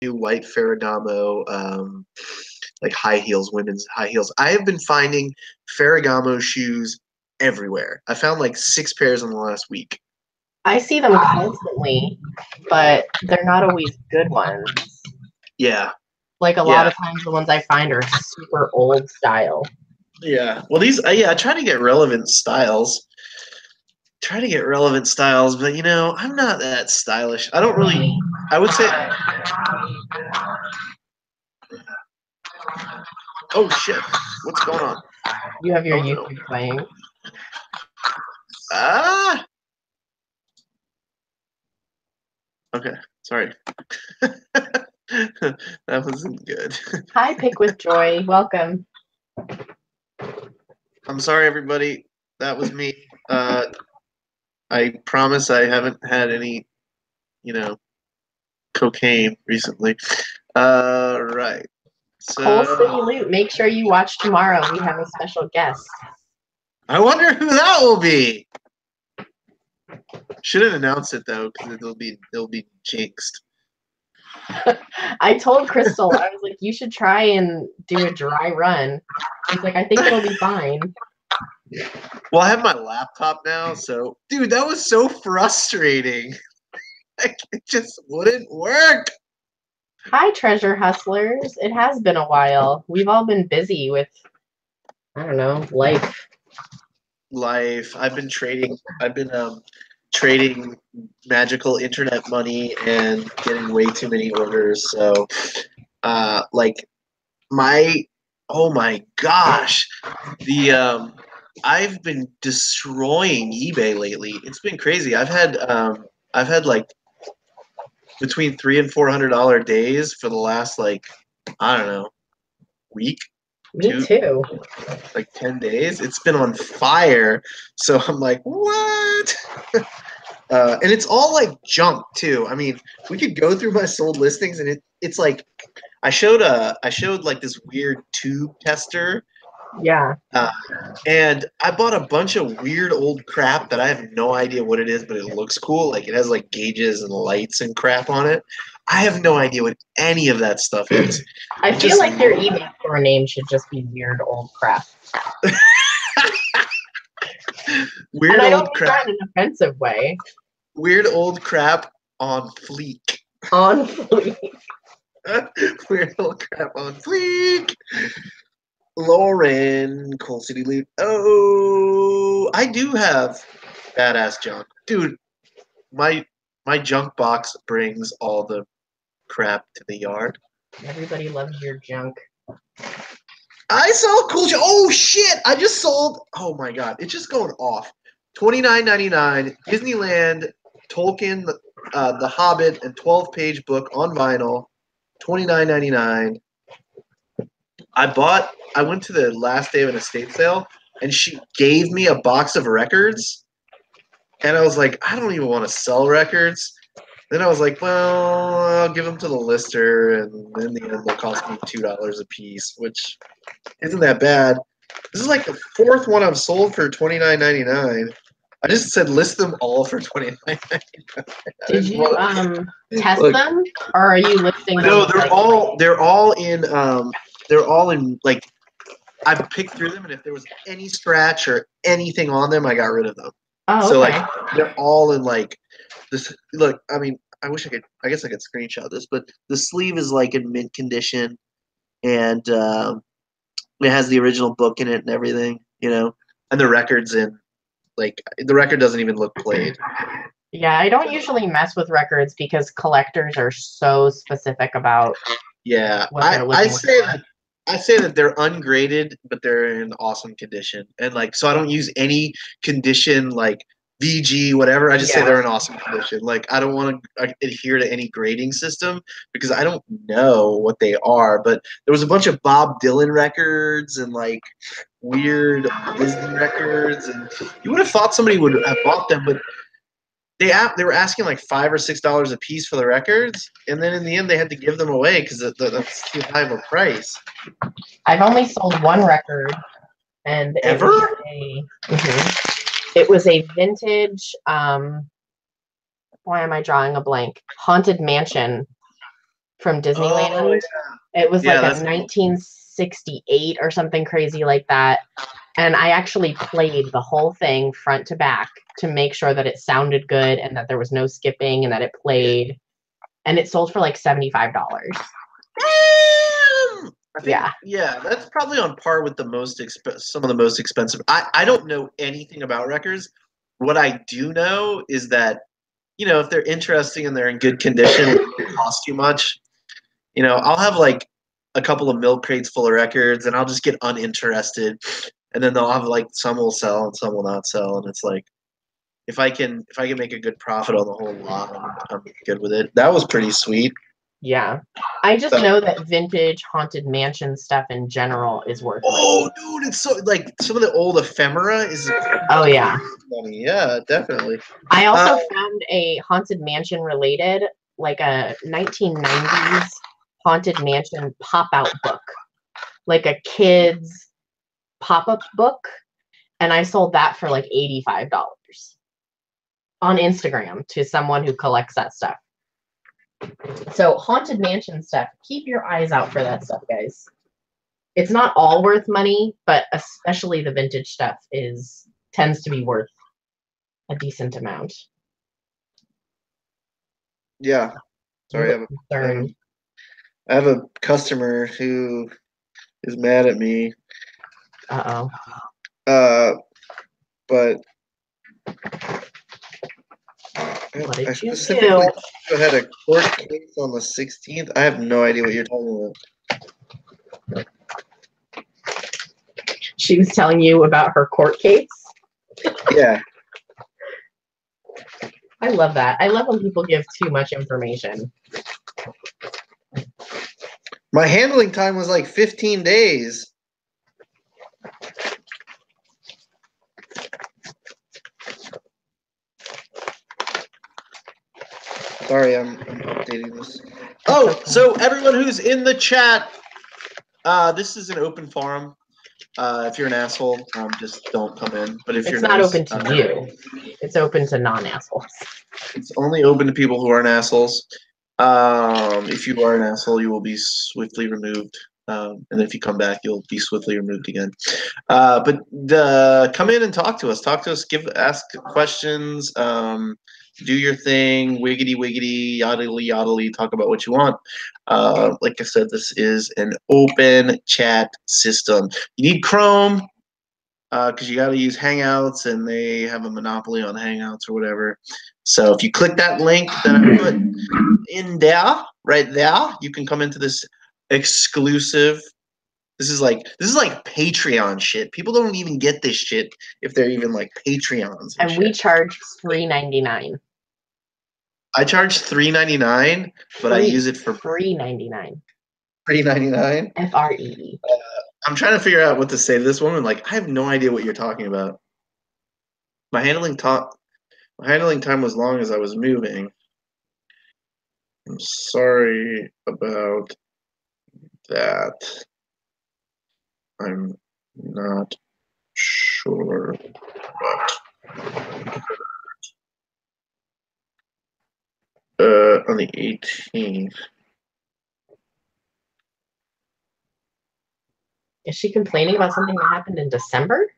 new white Ferragamo like high heels, women's high heels. I have been finding Ferragamo shoes everywhere. I found like 6 pairs in the last week. I see them constantly, but they're not always good ones. Yeah, Like a lot yeah, of times, the ones I find are super old style. yeah. Well, these yeah, I try to get relevant styles. Try to get relevant styles, but I'm not that stylish. I don't really. I would say. Oh shit! What's going on? You have your Oh no! YouTube playing. Ah. Okay, sorry. That wasn't good. Hi, Pick with Joy. Welcome. I'm sorry, everybody. That was me. I promise I haven't had any, you know, cocaine recently. Right. Coal City So Loot. Make sure you watch tomorrow. We have a special guest. I wonder who that will be. Shouldn't announce it though, because it'll be jinxed. I told Crystal, I was like, you should try and do a dry run. She's like, I think it'll be fine. Well, I have my laptop now, so dude, that was so frustrating. Like, it just wouldn't work. Hi, treasure hustlers. It has been a while. We've all been busy with, I don't know, life. Life. I've been trading magical internet money and getting way too many orders. So, like my oh my gosh, the I've been destroying eBay lately. It's been crazy. I've had like between $300 and $400 days for the last like I don't know week, Me two too. like 10 days. It's been on fire. So I'm like, what? And it's all like junk too. I mean, we could go through my sold listings, and it's like I showed like this weird tube tester, Yeah. uh, and I bought a bunch of weird old crap that I have no idea what it is, but it looks cool. Like it has like gauges and lights and crap on it. I have no idea what any of that stuff is. I It feel just like your eBay store name should just be weird old crap. weird And I don't old mean crap. that in an offensive way. Weird old crap on fleek. On fleek. Weird old crap on fleek. Lauren, Coal City Loot. Oh, I do have badass junk, dude. My my junk box brings all the crap to the yard. Everybody loves your junk. I saw cool. Oh shit! I just sold. Oh my god! It's just going off. $29.99 Disneyland Tolkien, The Hobbit, and 12-page book on vinyl. $29.99. I went to the last day of an estate sale, and she gave me a box of records, and I was like, I don't even want to sell records. Then I was like, well, I'll give them to the lister, and in the end, they'll cost me $2 a piece, which isn't that bad. This is like the fourth one I've sold for $29.99. I just said list them all for $29.99. Did you test Look, them, or are you listing them? no, they're all in like I picked through them, and if there was any scratch or anything on them, I got rid of them. Oh, So okay. like they're all in like this. Look, I mean, I wish I could. I guess I could screenshot this, but the sleeve is like in mint condition, and it has the original book in it and everything. And the record's in like the record doesn't even look played. Yeah, I don't usually mess with records because collectors are so specific about Yeah, what I they're I looking say for. that I say that they're ungraded, but they're in awesome condition, and like so I don't use any condition like VG whatever. I just say Yeah. they're in awesome condition. Like I don't want to adhere to any grading system because I don't know what they are. But there was a bunch of Bob Dylan records and like weird Disney records, and you would have thought somebody would have bought them, but they were asking like $5 or $6 a piece for the records, and then in the end they had to give them away because that's too high of a price. I've only sold one record, and Ever? it was a vintage. Why am I drawing a blank? Haunted Mansion from Disneyland. Oh, yeah. It was Yeah, like a that's cool. 1968 or something crazy like that. And I actually played the whole thing front to back to make sure that it sounded good and that there was no skipping and that it played. And it sold for like $75. Damn! I think, Yeah. yeah, that's probably on par with some of the most expensive. I don't know anything about records. What I do know is that, if they're interesting and they're in good condition, it doesn't cost too much. I'll have like a couple of milk crates full of records, and I'll just get uninterested, and then they'll have like some will sell and some will not sell, and it's like if I can make a good profit on the whole lot, I'm good with it. That was pretty sweet. Yeah. I just know that vintage haunted mansion stuff in general is worth money. Oh, dude, it's so like some of the old ephemera is. Oh, yeah. Money. Yeah, definitely. I also found a haunted mansion related, like a 1990s haunted mansion pop-out book, like a kid's pop-up book, and I sold that for like $85 on Instagram to someone who collects that stuff. So haunted mansion stuff, keep your eyes out for that stuff, guys. It's not all worth money, but especially the vintage stuff tends to be worth a decent amount. Yeah. Sorry, I have a customer who is mad at me. Uh-oh. But What did I you specifically do? had a court case on the 16th. I have no idea what you're talking about. She was telling you about her court case? Yeah. I love that. I love when people give too much information. My handling time was like 15 days. Sorry, I'm updating this. Oh, so everyone who's in the chat, this is an open forum. If you're an asshole, just don't come in. But if it's you're not nice, open to you. It's open to non-assholes. It's only open to people who aren't assholes. If you are an asshole, you will be swiftly removed. And if you come back, you'll be swiftly removed again. But come in and talk to us. Talk to us. Ask questions. Do your thing. Wiggity wiggity, yoddly yoddly. Talk about what you want. Like I said, this is an open chat system. You need Chrome because you got to use Hangouts, and they have a monopoly on Hangouts or whatever. So if you click that link that I put in there, right there, you can come into this exclusive. This is like Patreon shit. People don't even get this shit if they're even like Patreons. And we charge $3.99. I charge $3.99, but I use it for $3.99. $3.99. FREE. I'm trying to figure out what to say to this woman. Like, I have no idea what you're talking about. My handling time was long as I was moving. I'm sorry about that. I'm not sure what. On the 18th. Is she complaining about something that happened in December?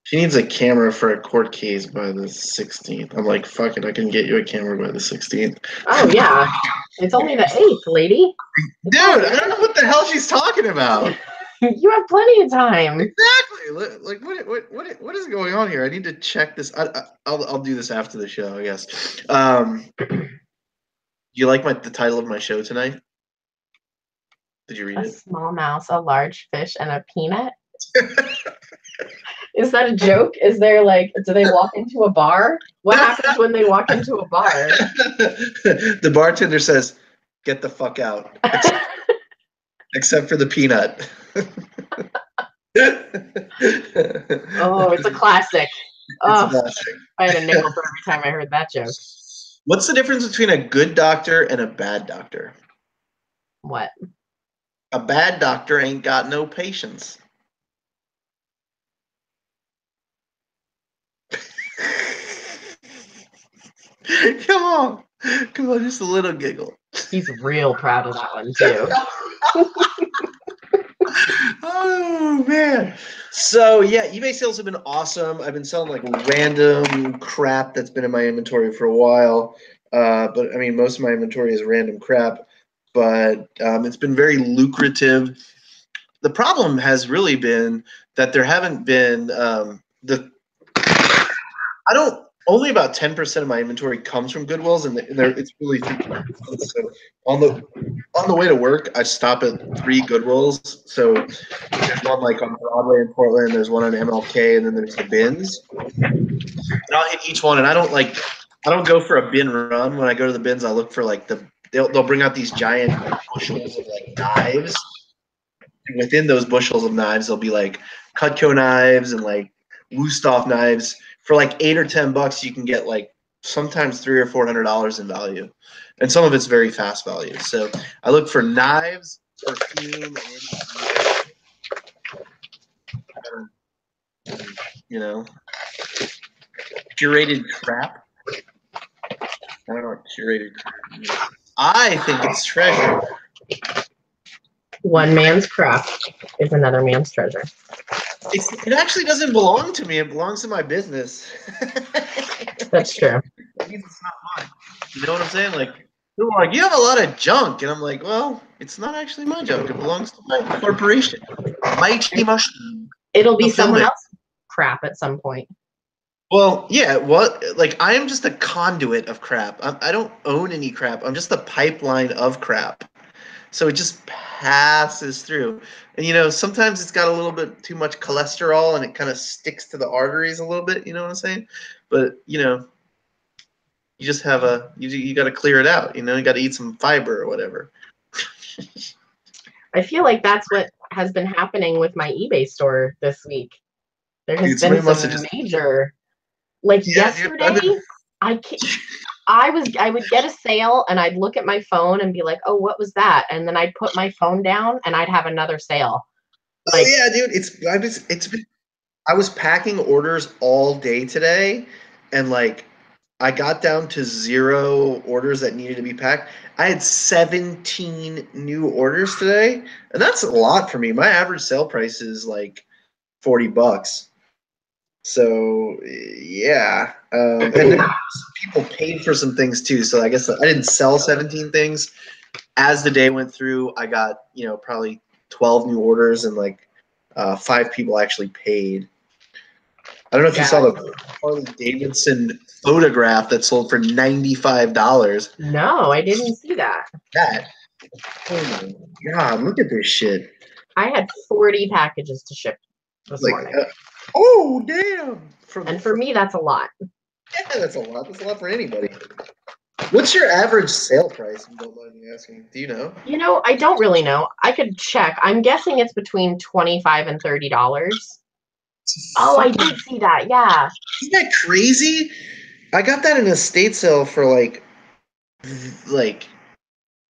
She needs a camera for a court case by the 16th. I'm like, fuck it, I can get you a camera by the 16th. Oh, yeah. It's only the 8th, lady. Dude, I don't know what the hell she's talking about. You have plenty of time. Exactly. Like, what is going on here? I need to check this. I'll do this after the show, I guess. Do you like the title of my show tonight? Did you read it? A small mouse, a large fish, and a peanut? Is that a joke? Is there do they walk into a bar? What happens when they walk into a bar? The bartender says, "Get the fuck out." Except for the peanut. Oh, it's a classic. It's a classic. I had a nickel for every time I heard that joke. What's the difference between a good doctor and a bad doctor? What? A bad doctor ain't got no patience. Come on. Come on, just a little giggle. He's real proud of that one too. Oh man. So yeah, eBay sales have been awesome. I've been selling like random crap that's been in my inventory for a while. But I mean, most of my inventory is random crap. But it's been very lucrative. The problem has really been that there haven't been the. I don't. Only about 10% of my inventory comes from Goodwills, and it's really so on the way to work. I stop at 3 Goodwills. So there's one like on Broadway in Portland. There's one on MLK, and then there's the bins. And I'll hit each one, and I don't go for a bin run. When I go to the bins, I look for like they'll bring out these giant bushels of like knives. And within those bushels of knives, there'll be like Cutco knives and like Wusthof knives. For like $8 or $10, you can get like sometimes $300 or $400 in value, and some of it's very fast value. So I look for knives, perfume, and curated crap. I don't know what curated crap means. I think it's treasure. One man's crap is another man's treasure. It actually doesn't belong to me. It belongs to my business. That's true. It means it's not mine. You know what I'm saying? Like, people are like, you have a lot of junk. And I'm like, well, it's not actually my junk. It belongs to my corporation. Mighty Mushroom. It'll be someone else's crap at some point. Well, yeah. Like, I am just a conduit of crap. I don't own any crap. I'm just a pipeline of crap. So it just passes through. And, sometimes it's got a little bit too much cholesterol and it kind of sticks to the arteries a little bit. You know what I'm saying? But, you just have you got to clear it out. You got to eat some fiber or whatever. I feel like that's what has been happening with my eBay store this week. There has been some major, like yesterday, I would get a sale and I'd look at my phone and be like, oh, what was that? And then I'd put my phone down and I'd have another sale. Like, oh yeah, dude. I was packing orders all day today, and like I got down to 0 orders that needed to be packed. I had 17 new orders today, and that's a lot for me. My average sale price is like $40. So yeah, and then people paid for some things too. So I guess I didn't sell 17 things. As the day went through, I got probably 12 new orders, and like 5 people actually paid. I don't know if you saw the Harley Davidson photograph that sold for $95. No, I didn't see that. Oh my God, look at this shit. I had 40 packages to ship this morning. Oh, damn. For me, that's a lot. Yeah, that's a lot. That's a lot for anybody. What's your average sale price, if you don't mind me asking? Do you know? I don't really know. I could check. I'm guessing it's between $25 and $30. Oh, I did see that. Yeah. Isn't that crazy? I got that in a estate sale for like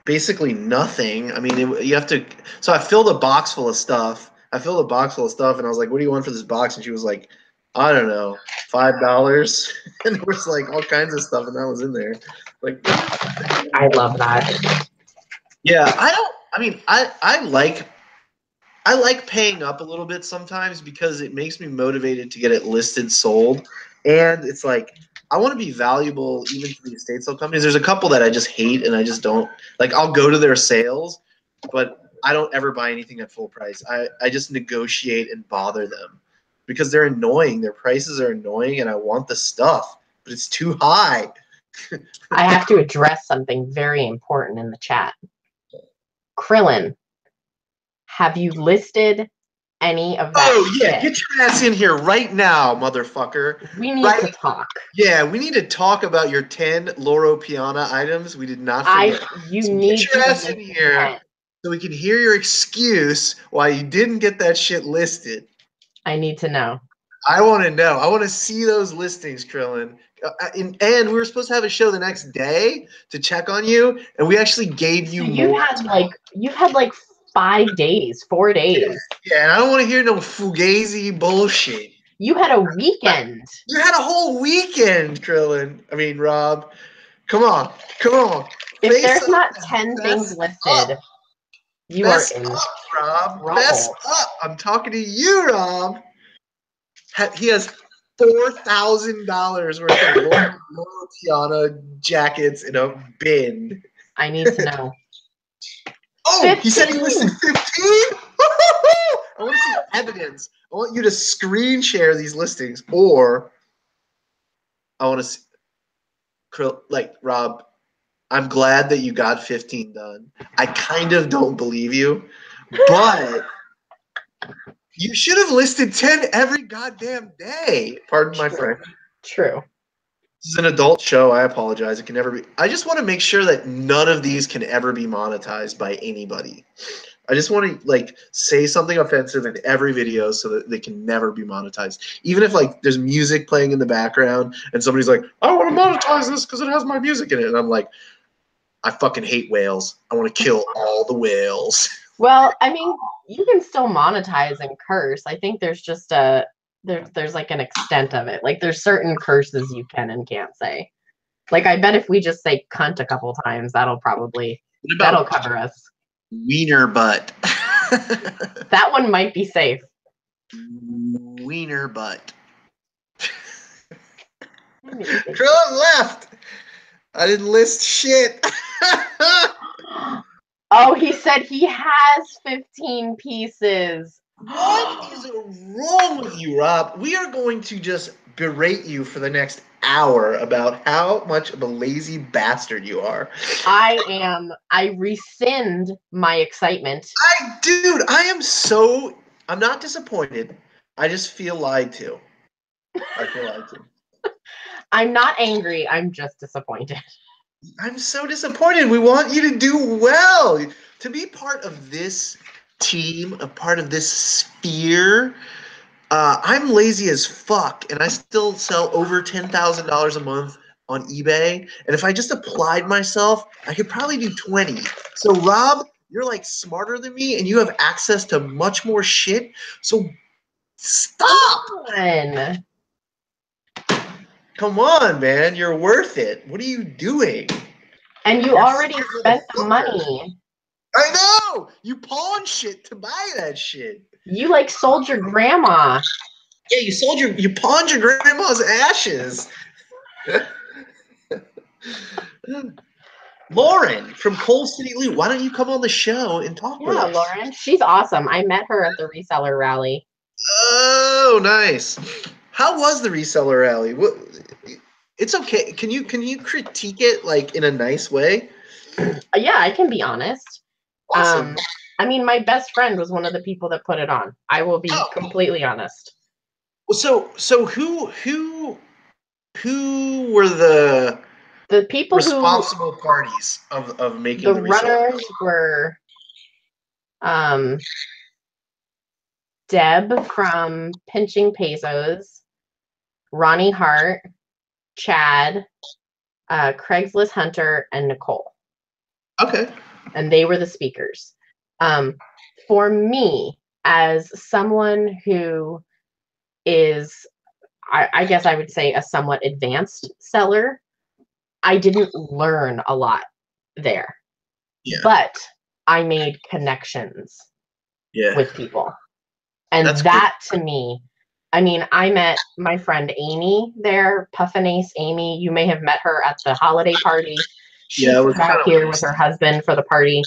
basically nothing. I mean, you have to. So I filled a box full of stuff. And I was like, "What do you want for this box?" And she was like, "I don't know, $5." And there was like all kinds of stuff, and that was in there. Like, I love that. Yeah, I like paying up a little bit sometimes because it makes me motivated to get it listed, sold, and it's like I want to be valuable even to the estate sale companies. There's a couple that I just hate, and I just don't like. I'll go to their sales, but I don't ever buy anything at full price. I just negotiate and bother them because they're annoying. Their prices are annoying, and I want the stuff, but it's too high. I have to address something very important in the chat. Krillin, have you listed any of that? Oh, yeah, get your ass in here right now, motherfucker. We need to talk. Yeah, we need to talk about your 10 Loro Piana items. We did not forget. Get your ass in here so we can hear your excuse why you didn't get that shit listed. I need to know. I want to know. I want to see those listings, Krillin. And we were supposed to have a show the next day to check on you, and we actually gave you more. You've had like 5 days, 4 days. Yeah, and I don't want to hear no fugazi bullshit. You had a weekend. You had a whole weekend, Krillin. I mean, Rob. Come on. If Face there's up not and 10 things fess listed, up. you Fess are in up, Rob. Fess trouble. up. I'm talking to you, Rob. He has $4,000 worth of Loro Tiana jackets in a bin. I need to know. Oh, 15. he said he listed 15? I want to see evidence. I want you to screen share these listings, or I want to see, like, Rob, I'm glad that you got 15 done. I kind of don't believe you, but you should have listed 10 every goddamn day. Pardon my French. True. This is an adult show. I apologize. It can never be. I just want to make sure that none of these can ever be monetized by anybody. I just want to like say something offensive in every video so that they can never be monetized. Even if like there's music playing in the background and somebody's like, I want to monetize this because it has my music in it. And I'm like, I fucking hate whales. I want to kill all the whales. Well, I mean, you can still monetize and curse. I think there's just there's like an extent of it. Like there's certain curses you can and can't say. Like I bet if we just say cunt a couple times, that'll cover us. Wiener butt. That one might be safe. Wiener butt. Curl left. I didn't list shit. Oh, he said he has 15 pieces. What is wrong with you, Rob? We are going to just berate you for the next hour about how much of a lazy bastard you are. I rescind my excitement. I'm not disappointed. I just feel lied to. I'm not angry. I'm just disappointed. I'm so disappointed. We want you to do well. To be part of this team, a part of this sphere. I'm lazy as fuck, and I still sell over $10,000 a month on eBay. And if I just applied myself, I could probably do 20. So, Rob, you're like smarter than me, and you have access to much more shit. So, stop! Come on, man. You're worth it. What are you doing? And you already spent the money. I know! You pawned shit to buy that shit. You like sold your grandma. Yeah, you pawned your grandma's ashes. Lauren from Coal City Loot, why don't you come on the show and talk with us? Yeah, Lauren, she's awesome. I met her at the reseller rally. Oh, nice. How was the reseller rally? It's okay. Can you critique it like in a nice way? Yeah, I can be honest. Awesome. I mean, my best friend was one of the people that put it on. I will be completely honest. So who were the people responsible parties of making the runners were Deb from Pinching Pesos, Ronnie Hart, Chad, Craigslist Hunter, and Nicole. Okay. And they were the speakers. For me, as someone who is, I guess I would say, a somewhat advanced seller, I didn't learn a lot there. Yeah. But I made connections with people. And that to me, I mean, I met my friend Amy there, Puffinace Amy. You may have met her at the holiday party. She was out here with her husband for the party.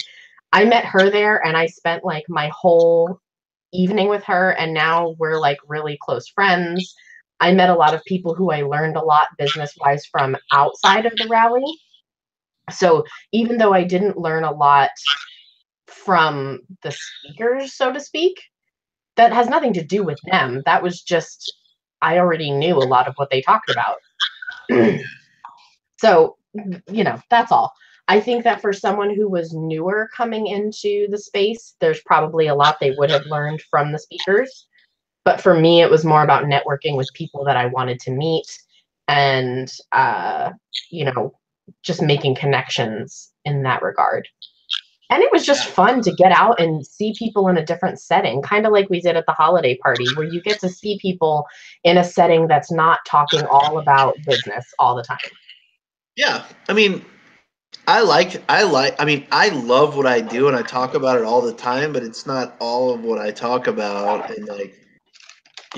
I met her there and I spent like my whole evening with her, and now we're like really close friends. I met a lot of people who I learned a lot business-wise from outside of the rally. So even though I didn't learn a lot from the speakers, so to speak, that has nothing to do with them. That was just, I already knew a lot of what they talked about. So, you know, that's all. I think that for someone who was newer coming into the space, there's probably a lot they would have learned from the speakers. But for me, it was more about networking with people that I wanted to meet and, you know, just making connections in that regard. And it was just fun to get out and see people in a different setting, kind of like we did at the holiday party, where you get to see people in a setting that's not talking all about business all the time. Yeah, I mean, I love what I do and I talk about it all the time, but it's not all of what I talk about. And like,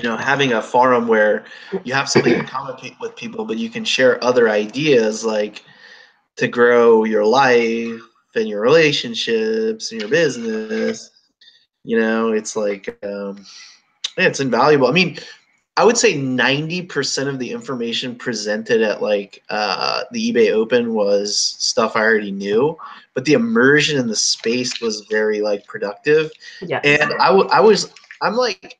having a forum where you have something in common with people, but you can share other ideas, like to grow your life and your relationships and your business. It's like, yeah, it's invaluable. I mean, I would say 90% of the information presented at like the eBay Open was stuff I already knew, but the immersion in the space was very like productive. Yes. And I'm like,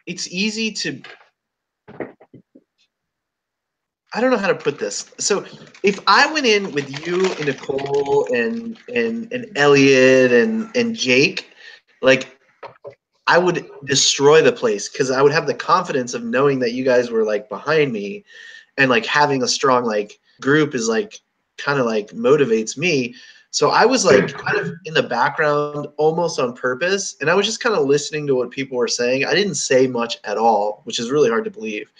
it's easy to, I don't know how to put this. So if I went in with you and Nicole and Elliot and Jake, like I would destroy the place because I would have the confidence of knowing that you guys were like behind me, and like having a strong like group is like kind of like motivates me. So I was like kind of in the background almost on purpose, and I was just kind of listening to what people were saying. I didn't say much at all, which is really hard to believe.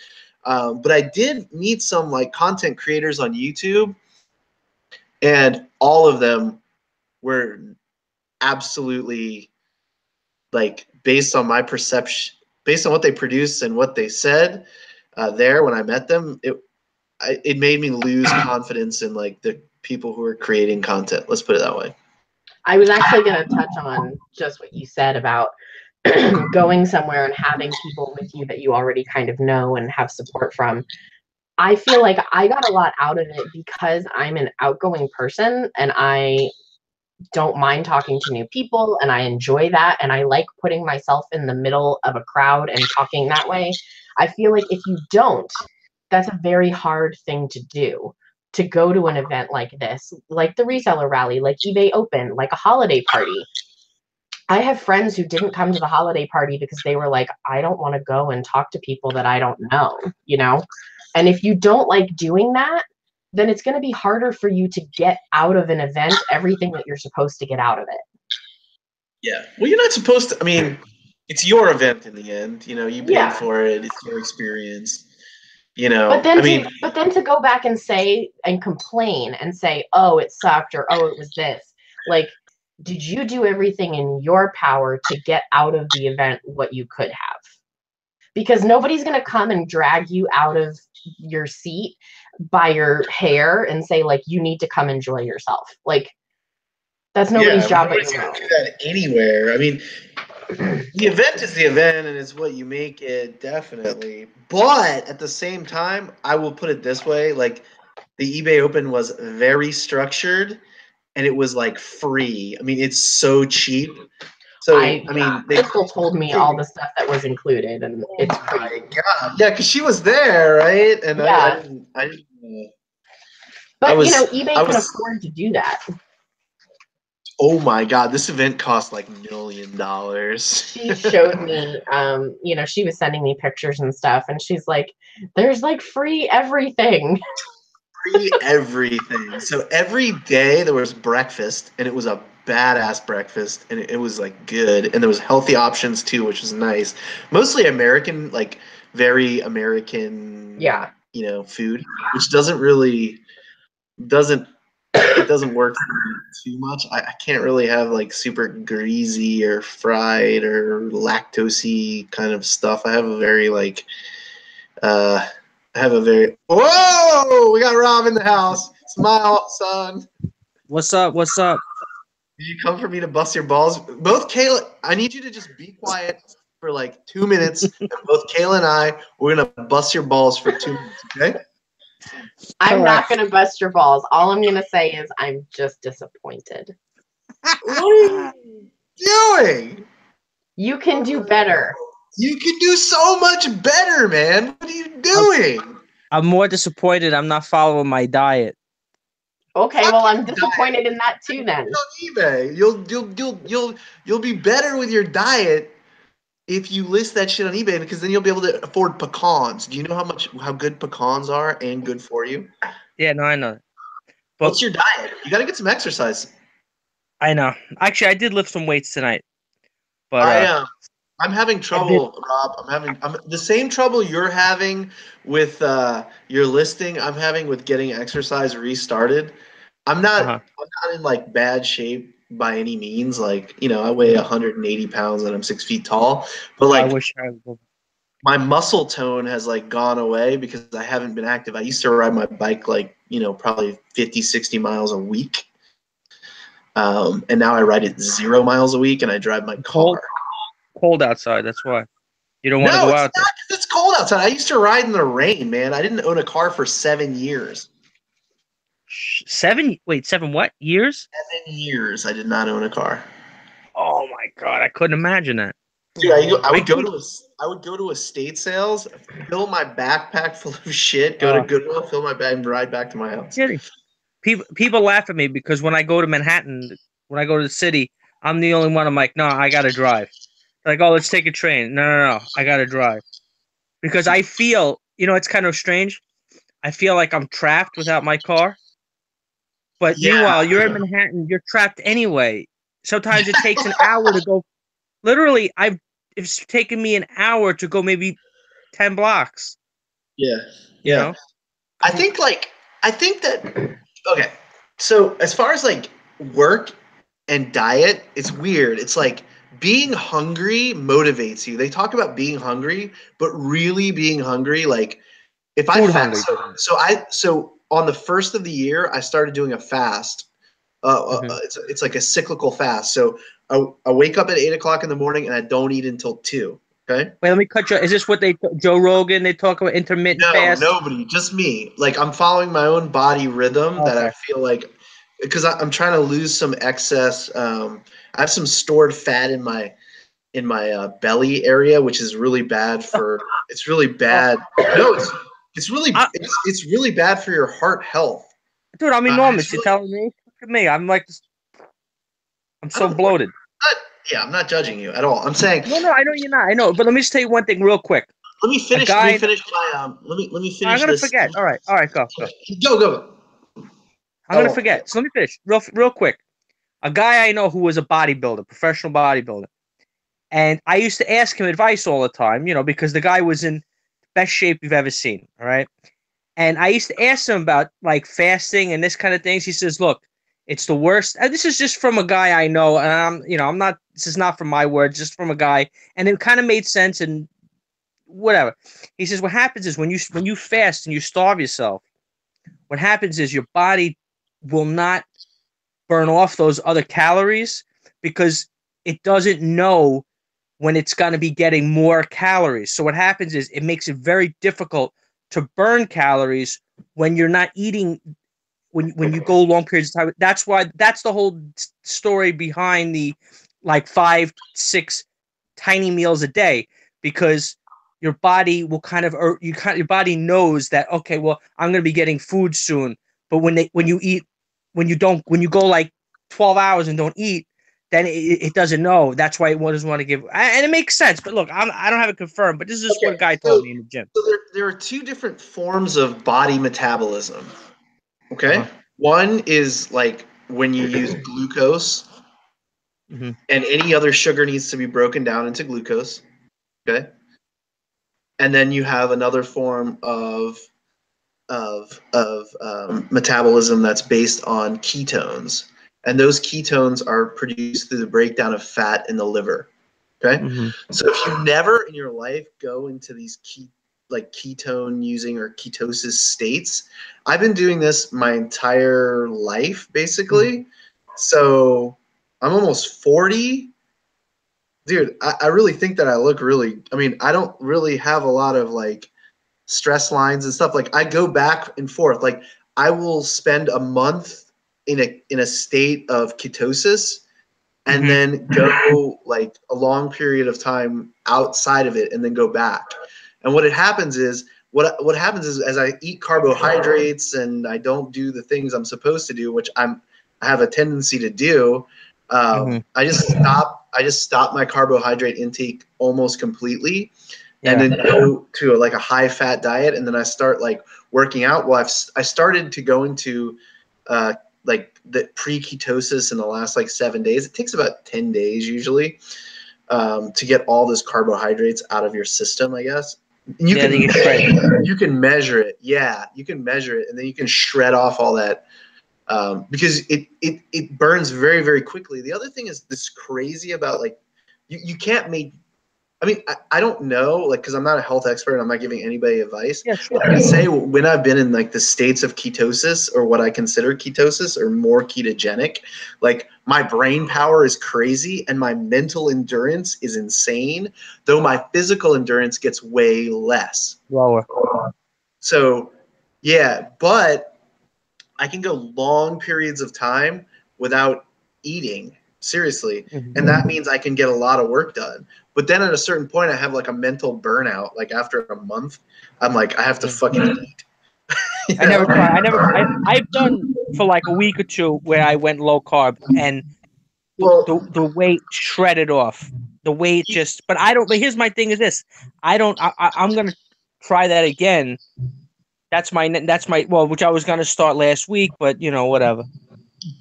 But I did meet some like content creators on YouTube, and all of them were absolutely like based on my perception, based on what they produced and what they said there when I met them. It made me lose confidence in like the people who are creating content. Let's put it that way. I was actually going to touch on just what you said about going somewhere and having people with you that you already kind of know and have support from. I feel like I got a lot out of it because I'm an outgoing person and I don't mind talking to new people and I enjoy that and I like putting myself in the middle of a crowd and talking that way. I feel like if you don't, that's a very hard thing to do. To go to an event like this, like the reseller rally, like eBay Open, like a holiday party. I have friends who didn't come to the holiday party because they were like, I don't want to go and talk to people that I don't know, you know? And if you don't like doing that, then it's going to be harder for you to get out of an event everything that you're supposed to get out of it. Yeah. Well, you're not supposed to. I mean, it's your event in the end. You paid for it. It's your experience. But then I mean, to go back and say and complain and say, oh, it sucked or oh, it was this. Like, did you do everything in your power to get out of the event what you could have? Because nobody's going to come and drag you out of your seat by your hair and say, like, you need to come enjoy yourself. Like, that's nobody's job but your own. Do that anywhere. I mean, the event is the event, and it's what you make it, definitely. But at the same time, I will put it this way: like, the eBay Open was very structured, and it was like free. I mean, it's so cheap. So I mean, Crystal told me all the stuff that was included, and it's crazy. God, yeah, because she was there, right? And yeah. I didn't. But eBay can afford to do that. Oh my God, this event cost like $1 million. She showed me, she was sending me pictures and stuff, and she's like, there's like free everything. Free everything. So every day there was breakfast, and it was a badass breakfast, and it was like good, and there was healthy options too, which was nice. Mostly American, like very American, food, which doesn't work too much. I can't really have like super greasy or fried or lactosey kind of stuff. I have a very like whoa, we got Rob in the house. Smile, son. What's up? What's up? Do you come for me to bust your balls? Both Kayla, I need you to just be quiet for like 2 minutes, and both Kayla and I, we're gonna bust your balls for 2 minutes, okay? I'm not going to bust your balls. All I'm going to say is I'm just disappointed. What are you doing? You can do better. You can do so much better, man. What are you doing? I'm more disappointed I'm not following my diet. Okay, well, I'm disappointed in that too then. On eBay. You'll be better with your diet if you list that shit on eBay, because then you'll be able to afford pecans. Do you know how good pecans are and good for you? Yeah, no, I know. But what's your diet? You got to get some exercise. I know. Actually, I did lift some weights tonight. But I'm having trouble, Rob. I'm the same trouble you're having with your listing. I'm having with getting exercise restarted. Uh-huh. I'm not in like bad shape by any means. Like, I weigh 180 pounds and I'm 6 feet tall. But I like wish I was. my muscle tone has like gone away because I haven't been active. I used to ride my bike like, probably 50, 60 miles a week. And now I ride it 0 miles a week and I drive my Cold, car. cold outside. That's why you don't want to No, go it's out there. not because it's cold outside. I used to ride in the rain, man. I didn't own a car for 7 years. 7. Wait, 7 what years? 7 years I did not own a car. Oh my God, I couldn't imagine that. Dude, I I would go think. to I would go to estate sales, fill my backpack full of shit, go to Uh, Goodwill, fill my bag, and ride back to my house. kidding. People laugh at me because when I go to Manhattan, when I go to the city, I'm the only one. I'm like, no, I gotta drive. They're like, oh, let's take a train. No, no, no, I gotta drive because I feel, it's kind of strange. I feel like I'm trapped without my car. But Yeah, meanwhile, you're in Manhattan, you're trapped anyway. Sometimes it takes an hour to go. Literally, it's taken me an hour to go maybe 10 blocks, yeah, you yeah. know? I think that okay. So as far as like work and diet, it's weird. It's like being hungry motivates you. They talk about being hungry, but really being hungry, like if I Food fast, hungry. so on the first of the year, I started doing a fast. Hmm. It's like a cyclical fast. So I wake up at 8 o'clock in the morning and I don't eat until 2. Okay. Wait, let me cut you. Is this what Joe Rogan, they talk about intermittent No, fast? nobody, just me. Like I'm following my own body rhythm that I Okay. feel like because I'm trying to lose some excess. I have some stored fat in my belly area, which is really bad for. It's really Oh, bad. No, it's really I, it's really bad for your heart health. dude, I'm It's enormous. You're really telling me? Look at me. I'm I so don't. bloated. Yeah, I'm not judging you at all. I'm saying No, no, I know you're not. I know. But let me just tell you one thing real quick. let me A finish. Let me guy, finish my. Let me I'm finish going to this. forget. All right, go, go. Go. I'm I going to won't forget. forget. So let me finish real quick. A guy I know who was a bodybuilder, professional bodybuilder. And I used to ask him advice all the time, because the guy was in best shape you've ever seen. All right. And I used to ask him about like fasting and this kind of things. He says, look, it's the worst. And this is just from a guy I know. And I'm not, this is not from my words, just from a guy. And it kind of made sense and whatever. He says, what happens is when you fast and you starve yourself, what happens is your body will not burn off those other calories because it doesn't know when it's going to be getting more calories. So what happens is it makes it very difficult to burn calories when you're not eating when you go long periods of time. That's the whole story behind the like 5, 6 tiny meals a day because your body will your body knows that okay, well, I'm going to be getting food soon. But when you eat when you go like 12 hours and don't eat, then it doesn't know. That's why it doesn't want to give. And it makes sense. But look, I don't have it confirmed. But this is just what Okay, a guy so told me in the gym. there are two different forms of body metabolism. Okay, Uh-huh. one is like when you use glucose, Hmm. and any other sugar needs to be broken down into glucose. Okay, and then you have another form of metabolism that's based on ketones, and those ketones are produced through the breakdown of fat in the liver. Okay, Hmm. so if you never in your life go into these like ketone using or ketosis states, I've been doing this my entire life basically. So I'm almost 40. Dude, I really think that I look really, I mean, I don't really have a lot of like stress lines and stuff. Like I go back and forth. Like I will spend a month in a state of ketosis and Hmm. then go like a long period of time outside of it and then go back. And what it happens is what happens is as I eat carbohydrates and I don't do the things I'm supposed to do, which I have a tendency to do, Hmm. I just stop my carbohydrate intake almost completely and Yeah. then go to like a high fat diet and then I start like working out. Well, I started to go into uh, like the pre ketosis in the last like 7 days. It takes about 10 days usually. to get all those carbohydrates out of your system, I guess. And you Yeah, they get shredded. you can measure it. Yeah, you can measure it, and then you can shred off all that because it burns very, very quickly. The other thing is this crazy about like you can't make. I mean, I don't know, like, because I'm not a health expert and I'm not giving anybody advice. Yeah, sure. I can say when I've been in like the states of ketosis or what I consider ketosis or more ketogenic, like my brain power is crazy and my mental endurance is insane, though my physical endurance gets way less. Lower. So, yeah, but I can go long periods of time without eating, seriously. Mm-hmm. And that means I can get a lot of work done. But then at a certain point, I have like a mental burnout. Like after a month, I'm like, I have to fucking eat. I never tried. I've done for like a week or two where I went low carb and the weight shredded off. The weight just, but I don't. But here's my thing: is this? I'm gonna try that again. That's my. Well, which I was gonna start last week, but whatever.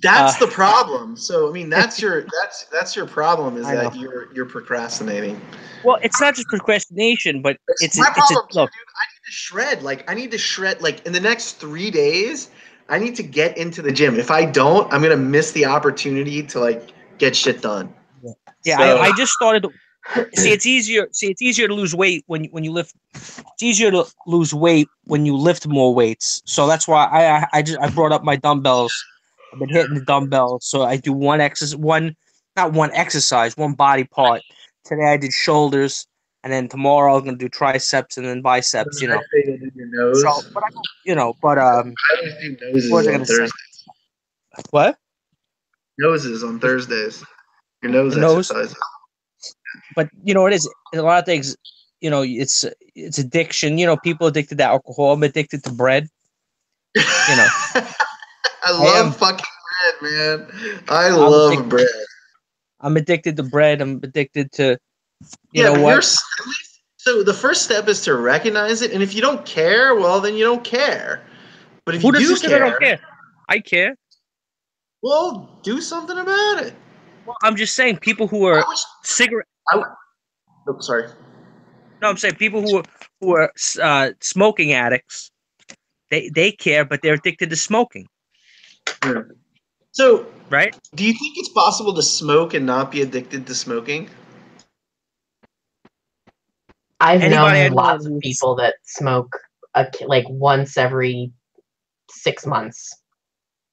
That's the problem. So I mean, that's your problem is that you're procrastinating. Well, it's not just procrastination, but it's my problem. Look, dude, I need to shred. Like I need to shred. Like in the next 3 days, I need to get into the gym. If I don't, I'm gonna miss the opportunity to like get shit done. Yeah, so, I just started. See, it's easier. It's easier to lose weight when you lift. It's easier to lose weight when you lift more weights. So that's why I brought up my dumbbells. I've been hitting the dumbbells, so I do one body part. Today I did shoulders, and then tomorrow I'm gonna do triceps and then biceps. Your nose. So, but I always do noses on Thursdays. What? Noses on Thursdays. Your nose exercises. But it is a lot of things. It's addiction. People addicted to alcohol. I'm addicted to bread. I love fucking bread, man. I love bread. I'm addicted to bread. I'm addicted to, you know but what? So the first step is to recognize it, and if you don't care, well, then you don't care. But if Who you does do care, I don't care. I care. Well, do something about it. Well, I'm just saying, people who are cigarette. Sorry. No, I'm saying people who are smoking addicts. They care, but they're addicted to smoking. Yeah. So, right? Do you think it's possible to smoke and not be addicted to smoking? I've known lots of people that smoke like once every 6 months.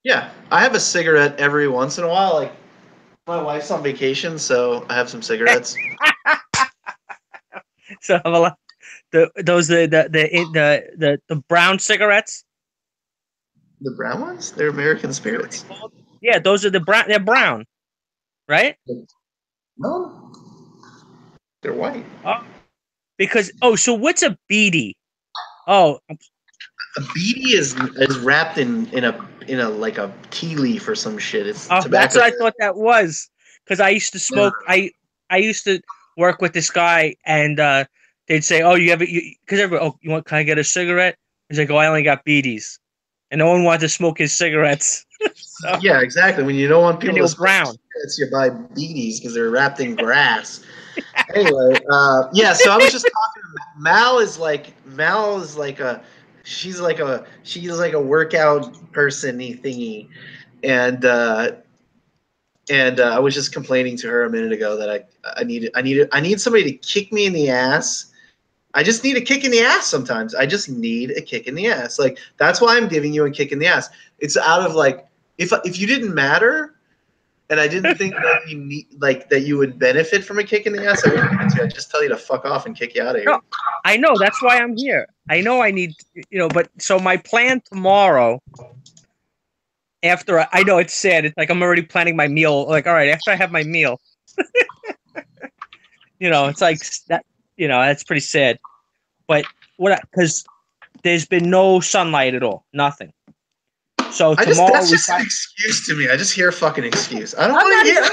Yeah, I have a cigarette every once in a while. Like my wife's on vacation, so I have some cigarettes. So the brown cigarettes. The brown ones? They're American Spirits. Yeah, those are the brown. They're brown, right? No, they're white. Oh, because so what's a beady? Oh, a beady is wrapped in a like a tea leaf or some shit. It's tobacco. That's what I thought that was. Because I used to smoke. I used to work with this guy, and they'd say, "Oh, you have it?" Because everybody, "Oh, you want? Can I get a cigarette?" He's like, "Oh, I only got beadies," and no one wanted to smoke his cigarettes. So, yeah, exactly. When you don't want people to smoke brown, cigarettes, you buy beadies because they're wrapped in grass. Anyway, yeah. So I was just talking. Mal is like she's like a workout person-y thingy, and I was just complaining to her a minute ago that I need somebody to kick me in the ass. I just need a kick in the ass sometimes. I just need a kick in the ass. Like that's why I'm giving you a kick in the ass. It's out of like if you didn't matter, and I didn't think that you need that you would benefit from a kick in the ass, I'd just tell you to fuck off and kick you out of here. No, I know that's why I'm here. I know I need but so my plan tomorrow. After I know it's sad. It's like I'm already planning my meal. Like, all right, after I have my meal, it's like that. That's pretty sad. But because there's been no sunlight at all, nothing. So tomorrow that's just an excuse to me. I just hear a fucking excuse. I don't give a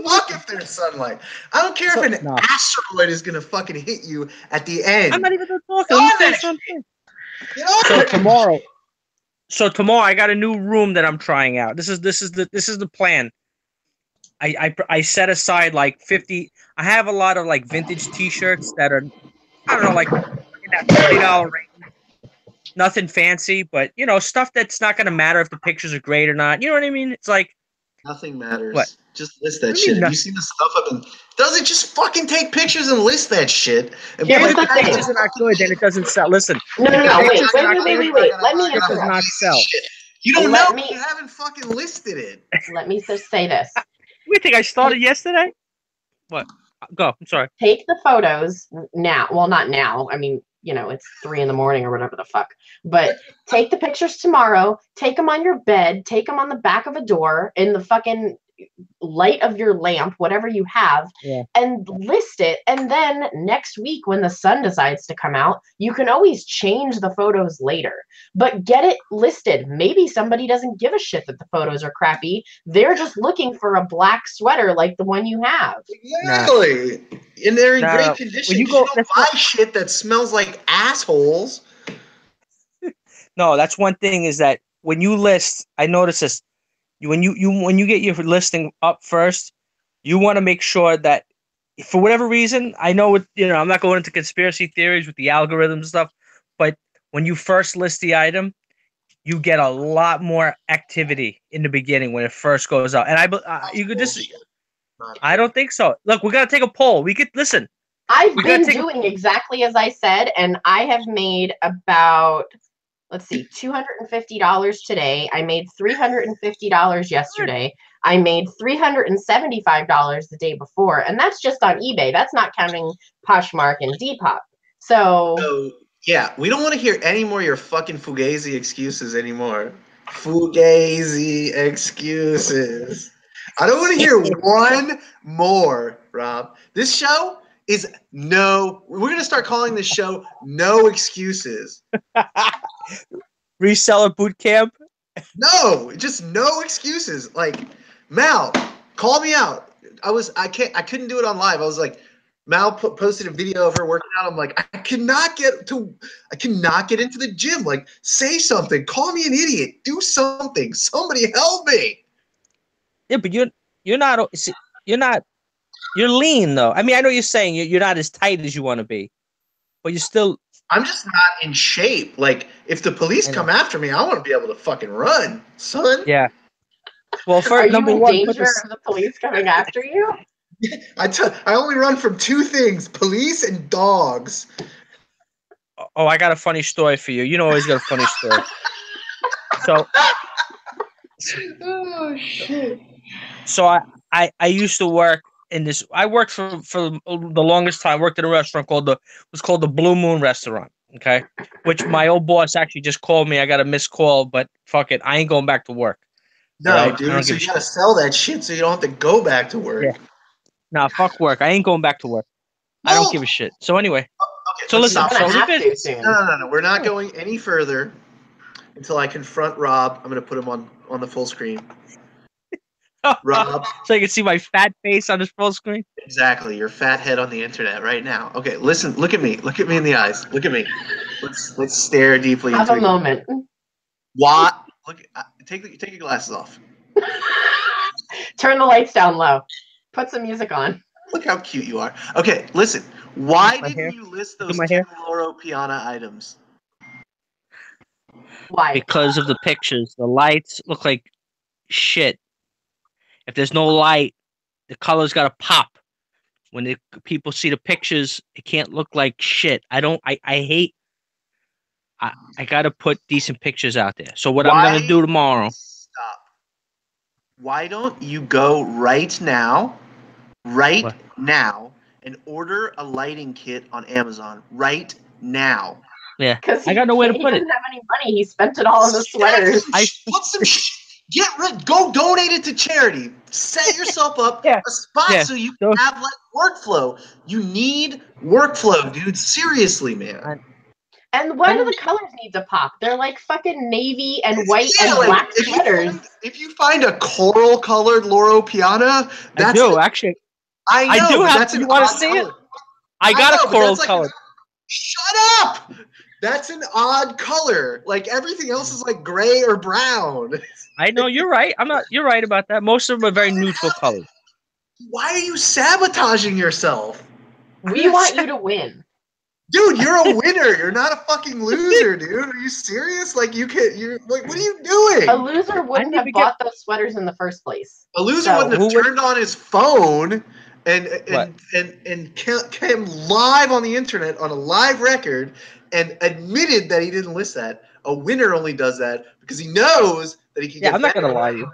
fuck if there's sunlight. I don't care if an asteroid is gonna fucking hit you at the end. I'm not even talking. So tomorrow I got a new room that I'm trying out. This is the plan. I set aside like 50. I have a lot of like vintage T-shirts that are, I don't know, like in that $30 range. Nothing fancy, but you know, stuff that's not gonna matter if the pictures are great or not. You know what I mean? It's like Nothing what? matters. Just list What that do you shit. mean Have you seen the stuff I've been? Doesn't just fucking take pictures and list that shit. And Here's But if the the thing. pictures are not good, then it doesn't sell. Listen, No, no, if the no. Wait, pictures are wait, not wait, wait, good, wait, wait. Let me it does interrupt. not sell. You don't Let know. me- You haven't fucking listed it. Let me just say this. You think I started yesterday? What? Go. I'm sorry. Take the photos now. Well, not now. I mean, you know, it's 3 a.m. or whatever the fuck. But take the pictures tomorrow. Take them on your bed. Take them on the back of a door in the fucking light of your lamp, whatever you have, Yeah. and list it. And then next week, when the sun decides to come out, you can always change the photos later. But get it listed. Maybe somebody doesn't give a shit that the photos are crappy. They're just looking for a black sweater like the one you have. Exactly. And they're in No, great condition. when you You go- don't that's buy shit that smells like assholes. No, that's one thing is that when you list, I notice this. When you get your listing up first, you want to make sure that for whatever reason, I know I'm not going into conspiracy theories with the algorithm stuff, but when you first list the item, you get a lot more activity in the beginning when it first goes out. And you could just, I don't think so. Look, we got to take a poll. We could listen. I've We gotta been take a- doing exactly as I said, and I have made about, let's see, $250 today. I made $350 yesterday. I made $375 the day before, and that's just on eBay. That's not counting Poshmark and Depop. So Yeah, we don't want to hear any more of your fucking fugazi excuses anymore. Fugazi excuses. I don't want to hear one more, Rob. This show is we're going to start calling this show No Excuses. Reseller boot camp. No, just no excuses. Like, Mal, call me out. I couldn't do it on live. I was like, Mal posted a video of her working out. I'm like, I cannot get into the gym. Like, say something. Call me an idiot. Do something. Somebody help me. Yeah, but you're lean though. I mean, I know you're saying you're not as tight as you want to be, but you're still. I'm just not in shape. Like, if the police I know. come after me, I want to be able to fucking run, son. Yeah. Well, are first, you number in one, danger of the police coming after you? I only run from two things: police and dogs. Oh, I got a funny story for you. You know, always got a funny story. So, Oh shit. so I used to work in this. I worked for the longest time. Worked at a restaurant called the Blue Moon Restaurant. Okay, which my old boss actually just called me. I got a missed call, but fuck it, I ain't going back to work. No, Right? I dude. don't So give you a gotta sell that shit so you don't have to go back to work. Yeah. Nah, fuck work. I ain't going back to work. I don't give a shit. So anyway, Okay, so let's listen. stop. I'm gonna So have the to business. soon. No. We're not going any further until I confront Rob. I'm gonna put him on the full screen. Rob, So you can see my fat face on this full screen. exactly. Your fat head on the internet right now. Okay, listen. Look at me. Look at me in the eyes. Look at me. Let's stare deeply Have into a each- moment. What? Look. Take your glasses off. Turn the lights down low. Put some music on. Look how cute you are. Okay, listen. Why My didn't hair? you list Look at those my 10 hair. Loro Piana items? Why? Because of the pictures. The lights look like shit. If there's no light, the color's got to pop. When people see the pictures, it can't look like shit. I hate. I got to put decent pictures out there. So what I'm going to do tomorrow. Stop. Why don't you go right now, What? and order a lighting kit on Amazon right now? Yeah. Because I got nowhere to put it. He doesn't have any money. He spent it all on the sweaters. Put some go donate it to charity. Set yourself up Yeah. a spot Yeah. so you can have like workflow. You need workflow, dude. Seriously, man. And why do the colors need to pop? They're like fucking navy and white Yeah, and like, black sweaters. if you find a coral colored Loro Piana, I do actually. I know, I do but have- that's you an wanna odd see it? color. I got know, a but coral that's like color. Shut up! That's an odd color. Like everything else is like gray or brown. I know you're right. You're right about that. Most of them are very neutral colors. Why are you sabotaging yourself? We want you to win. Dude, you're a winner. You're not a fucking loser, dude. Are you serious? Like you're like, what are you doing? A loser wouldn't have bought those sweaters in the first place. A loser wouldn't have turned on his phone and came live on the internet on a live record and admitted that he didn't list that. A winner only does that because he knows that he can get I'm not better. gonna lie to you.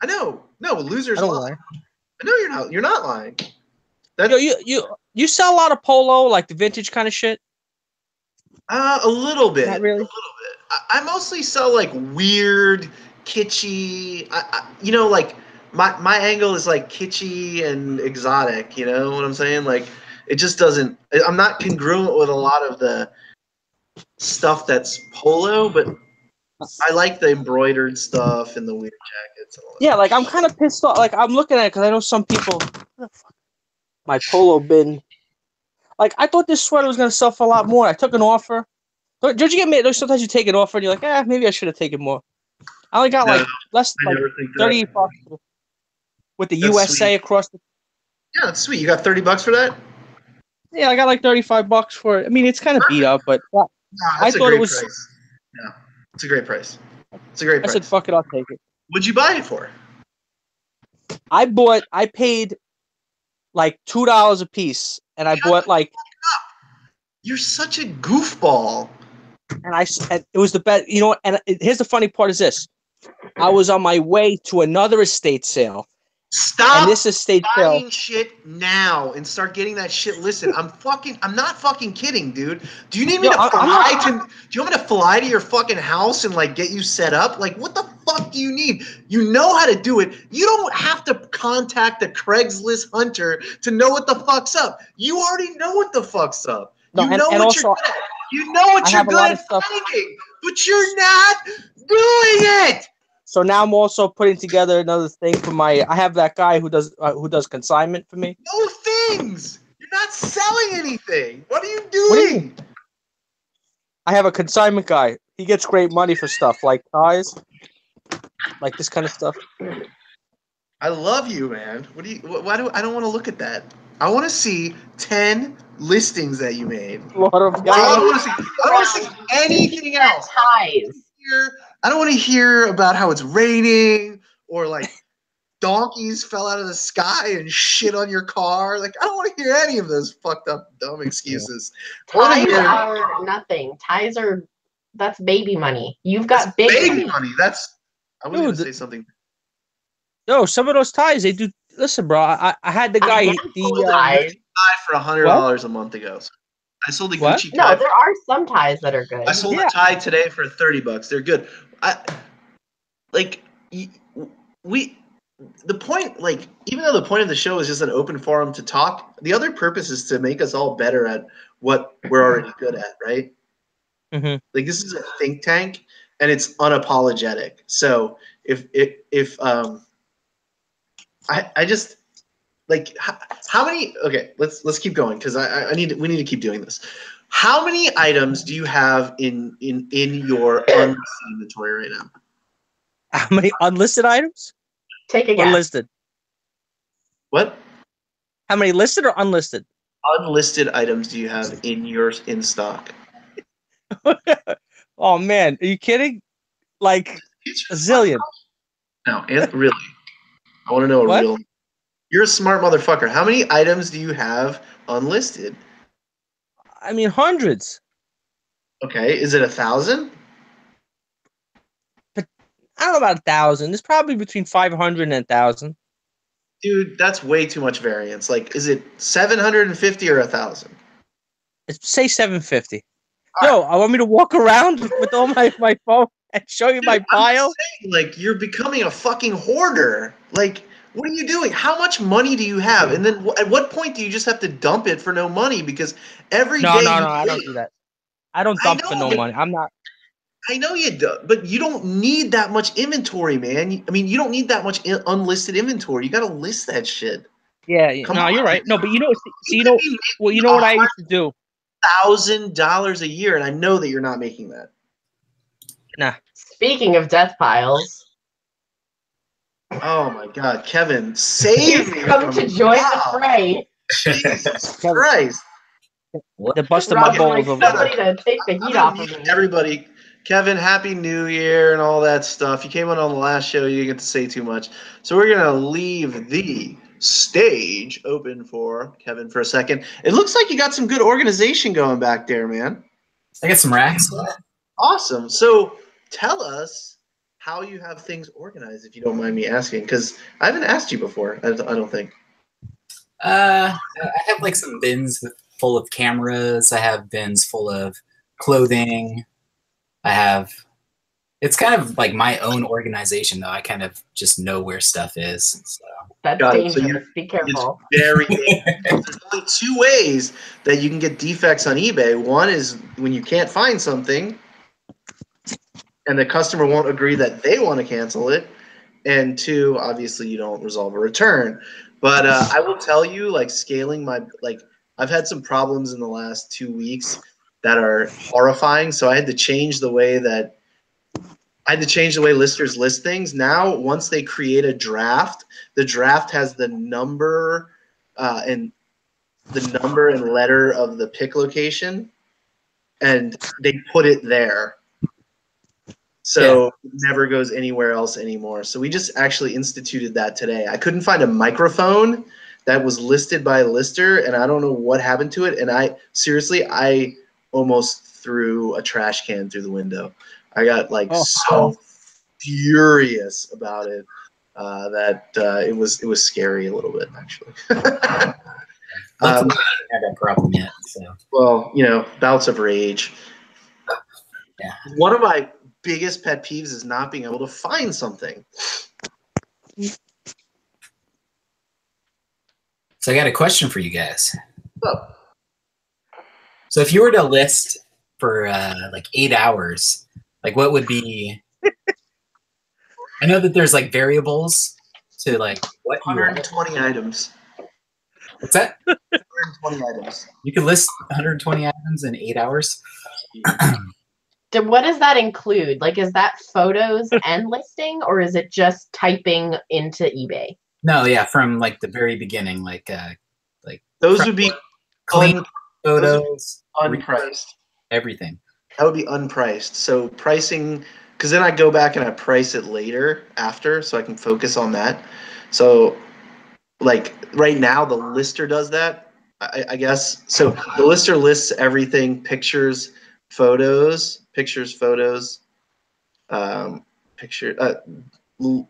I know. No, losers I don't lie. lie. I know you're not. You're not lying. Yo, you sell a lot of polo, like the vintage kind of shit? A little bit. Not really. A little bit. I mostly sell like weird, kitschy. Like my angle is like kitschy and exotic. You know what I'm saying? Like it just doesn't. I'm not congruent with a lot of the stuff that's polo, but I like the embroidered stuff and the weird jackets. And all that. Yeah, like I'm kind of pissed off. Like I'm looking at it because I know some people. My polo bin. Like I thought this sweater was gonna sell for a lot more. I took an offer. Don't you get mad? Sometimes you take an offer and you're like, maybe I should have taken more. I only got like less than like 30 bucks with the That's USA sweet. across the. Yeah, that's sweet. You got $30 for that? Yeah, I got like $35 for it. I mean, it's kind of beat up, but I thought it was. Price. Yeah, it's a great price. It's a great price. I said, "Fuck it, I'll take it." What'd you buy it for? I paid like $2 a piece, and I bought like. You're such a goofball. And it was the best, you know. And here's the funny part: is this? I was on my way to another estate sale. Stop and this estate buying sale. shit now and start getting that shit listed. I'm not fucking kidding, dude. Do you need me to fly to? Do you want me to fly to your fucking house and like get you set up? Like, what the fuck do you need? You know how to do it. You don't have to contact a Craigslist hunter to know what the fuck's up. You already know what the fuck's up. No, you know what also, you're good at. You know what you're good at finding, but you're not doing it. So now I'm also putting together another thing for my. I have that guy who does consignment for me. No things. You're not selling anything. What are you doing? I have a consignment guy. He gets great money for stuff like ties, like this kind of stuff. I love you, man. I don't want to look at that. I want to see 10 listings that you made. I don't want to see anything else. Ties. I don't want to hear about how it's raining or like donkeys fell out of the sky and shit on your car. Like, I don't want to hear any of those fucked up, dumb excuses. Ties are nothing. Ties are, that's baby money. You've got big baby money. I was going to say something. No, some of those ties, they do. Listen, bro, I had the guy. I sold a tie for $100 a month ago. I sold a Gucci tie. No, there are some ties that are good. I sold a tie today for $30. They're good. The point, like, even though the point of the show is just an open forum to talk, the other purpose is to make us all better at what we're already good at, right? Mm-hmm. Like, this is a think tank, and it's unapologetic. So I just like how many? Okay, let's keep going because we need to keep doing this. How many items do you have in your unlisted inventory right now? How many unlisted items? Take a guess. Unlisted. What? How many listed or unlisted? Unlisted items do you have in stock? Oh man, are you kidding? Like a zillion. No, really. I want to know a real. You're a smart motherfucker. How many items do you have unlisted? I mean, hundreds. Okay, is it 1,000? But I don't know about 1,000. It's probably between 500 and 1,000. Dude, that's way too much variance. Like, is it 750 or 1,000? Say 750. Yo, I want me to walk around with all my phone and show you my pile. I'm saying, like, you're becoming a fucking hoarder. Like, what are you doing? How much money do you have? And then at what point do you just have to dump it for no money? Because every day. No, I don't do that. I don't dump for no money. I'm not. I know you do, but you don't need that much inventory, man. I mean, you don't need that much unlisted inventory. You got to list that shit. Yeah. You're right. No, but you know what I used to do. $1,000 a year, and I know that you're not making that. Nah. Speaking of death piles, Oh my God, Kevin, save me! He's come to join the fray. Jesus Christ! They're busting Rob my would like balls over somebody there. to take the I'm heat gonna off of mute me. everybody. Kevin, Happy New Year and all that stuff. You came on the last show. You didn't get to say too much. So we're going to leave the stage open for Kevin for a second. It looks like you got some good organization going back there, man. I got some racks. Awesome. So tell us how you have things organized, if you don't mind me asking, because I haven't asked you before, I don't think. I have like some bins full of cameras. I have bins full of clothing. It's kind of like my own organization, though. I kind of just know where stuff is. So. That's Got it. So dangerous. Be careful. It's very dangerous. There's only two ways that you can get defects on eBay. One is when you can't find something and the customer won't agree that they want to cancel it. And two, obviously you don't resolve a return. But I will tell you, like scaling I've had some problems in the last 2 weeks that are horrifying. So I had to change the way listers list things. Now, once they create a draft, the draft has the number and letter of the pick location, and they put it there. So it never goes anywhere else anymore. So we just actually instituted that today. I couldn't find a microphone that was listed by a lister, and I don't know what happened to it. And I almost threw a trash can through the window. I got so furious about it that it was scary a little bit, actually. I haven't had that problem yet. So. Well, bouts of rage. Yeah. One of my biggest pet peeves is not being able to find something. So I got a question for you guys. Oh. So if you were to list for 8 hours, what would be? I know that there's variables to what you 120 items. What's that? 120 items. You could list 120 items in 8 hours. What does that include? Is that photos and listing, or is it just typing into eBay? No, yeah, from the very beginning, those would be clean photos, unpriced. Everything. That would be unpriced. So pricing, because then I go back and I price it later after, so I can focus on that. So right now, the lister does that, I guess. So the lister lists everything: pictures, photos,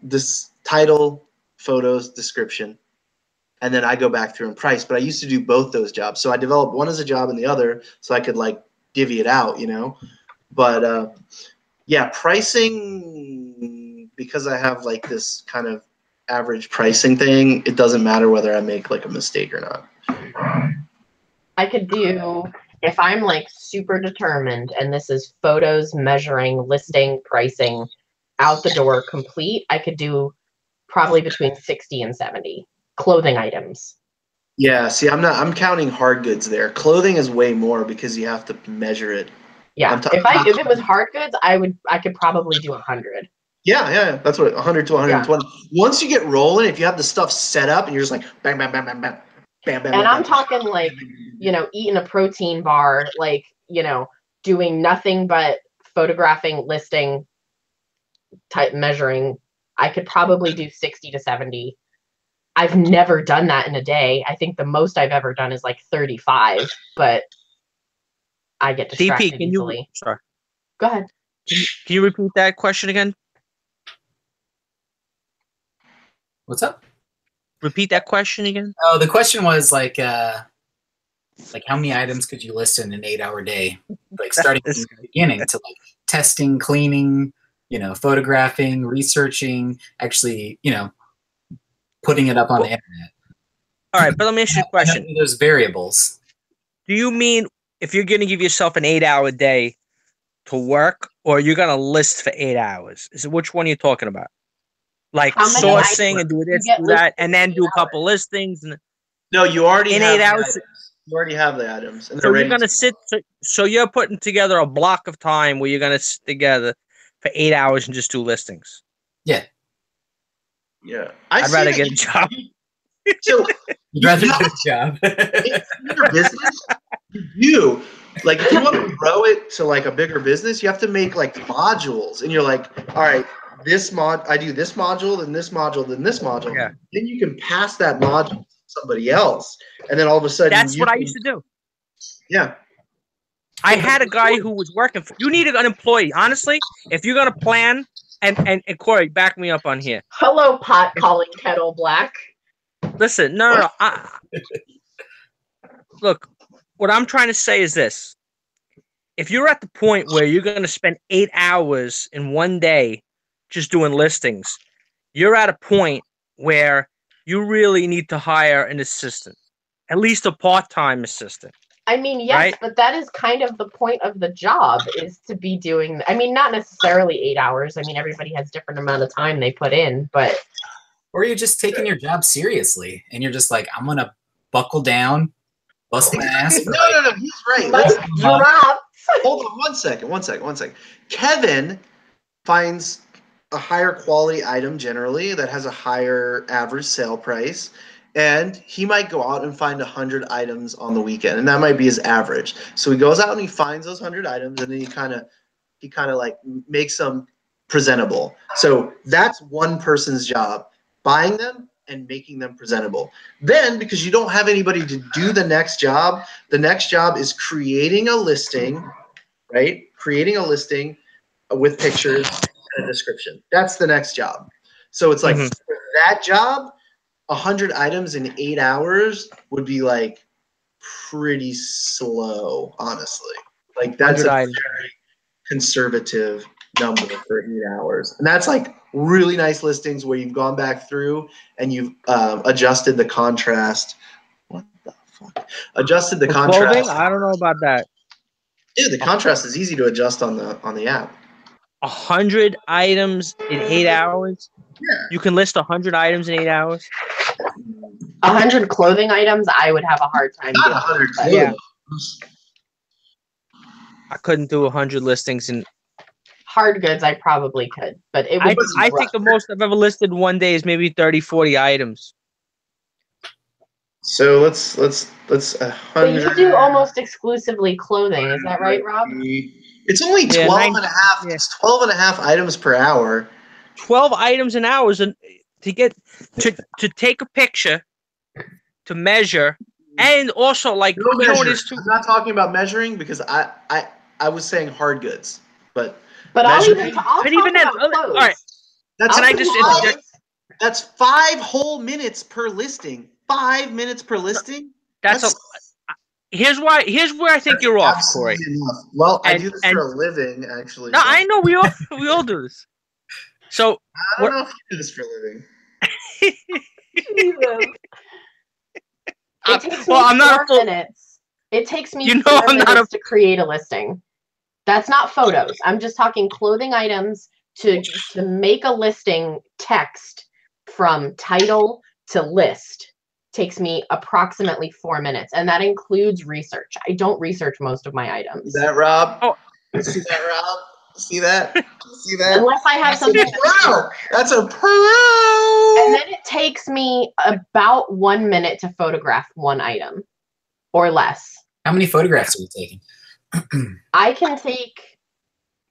this title, photos, description, and then I go back through and price. But I used to do both those jobs, so I developed one as a job and the other, so I could divvy it out, But pricing, because I have this kind of average pricing thing, it doesn't matter whether I make a mistake or not. I could do, if I'm super determined and this is photos, measuring, listing, pricing, out the door, complete, I could do probably between 60 and 70 clothing items. Yeah, see, I'm counting hard goods there. Clothing is way more because you have to measure it. Yeah, if it was hard goods, I could probably do 100. Yeah, that's what 100 to 120. Yeah. Once you get rolling, if you have the stuff set up and you're just bang, bang, bang, bang, bang, bam, bam. And I'm talking eating a protein bar, doing nothing but photographing, listing, type measuring. I could probably do 60 to 70. I've never done that in a day. I think the most I've ever done is 35, but I get distracted easily. Sorry. Go ahead. Can you repeat that question again? What's up? Repeat that question again. Oh, the question was how many items could you list in an 8-hour day? Starting from the beginning to testing, cleaning, photographing, researching, actually, putting it up on the internet. All right, but let me ask you a question. There's variables. Do you mean if you're going to give yourself an 8-hour day to work, or you're going to list for 8 hours? Which one are you talking about? Sourcing and do this, do that, and then do a couple listings. No, you already in have 8 hours. You already have the items. And so you're going to sit. So you're putting together a block of time where you're going to sit together for 8 hours and just do listings. Yeah. Yeah, I'd rather get a job. So You'd rather get a job. if your business, you like if you want to grow it to like a bigger business, you have to make like modules, and you're like, all right, I do this module, then this module, then this module. Yeah. Then you can pass that module to somebody else, and then all of a sudden That's what I used to do. Yeah. I had a guy who was working for. You needed an employee, honestly. If you're gonna plan, and Corey, back me up on here. Hello, pot calling kettle black. Listen, no. Look, what I'm trying to say is this: if you're at the point where you're gonna spend 8 hours in one day just doing listings, you're at a point where you really need to hire an assistant, at least a part-time assistant. I mean, yes, Right? but that is kind of the point of the job, is to be doing. I mean, not necessarily 8 hours. I mean, everybody has different amount of time they put in, but Or you're just taking your job seriously, and you're just like, I'm gonna buckle down, bust my ass. For No, he's right. like, drop. Hold on one second. Kevin finds a higher quality item generally that has a higher average sale price, and he might go out and find 100 items on the weekend, and that might be his average. So he goes out and he finds those 100 items, and then he kind of like makes them presentable. So that's one person's job, buying them and making them presentable. Then, because you don't have anybody to do the next job is creating a listing, right? Creating a listing with pictures and a description. That's the next job. So it's like for that job, 100 items in 8 hours would be like pretty slow, honestly. Like that's a very conservative number for 8 hours. And that's like really nice listings where you've gone back through and you've adjusted the contrast. What the fuck? Adjusted the contrast. Clothing? I don't know about that. Dude, the contrast is easy to adjust on the app. 100 items in 8 hours? Yeah. You can list 100 items in 8 hours? 100 clothing items, I would have a hard time Not doing. 100 but- Yeah. I couldn't do 100 listings in. Hard goods, I probably could, but it would. I think the most I've ever listed in one day is maybe 30, 40 items. So let's But 100. you do almost exclusively clothing, is that right, Rob? It's only 12 Yeah, and a half. yeah. It's 12 and a half items per hour. 12 items an hour, and to take a picture, to measure, and also like No you know what measuring. is too. I'm not talking about measuring because I was saying hard goods, but But I'll Measuring- even I'll But talk even then, about clothes. all right. that's Can I I'll just do interject? clothes. that's 5 whole minutes per listing. 5 minutes per listing. That's a. Here's where I think you're off, Corey. absolutely enough. Well, I And- do this and- for a living, actually. No, so I know we all do this. So I don't know if you do this for a living. Jesus. It takes me well, I'm not a 4 full- minutes. It takes me You know 4 I'm not minutes to create a listing. That's not photos. I'm just talking clothing items to make a listing text from title to list. Takes me approximately 4 minutes, and that includes research. I don't research most of my items See that, Rob? Oh. See that, Rob? See that? See that? unless I have That's a something. pro. That's a pro. And then it takes me about 1 minute to photograph one item or less. How many photographs are you taking? I can take,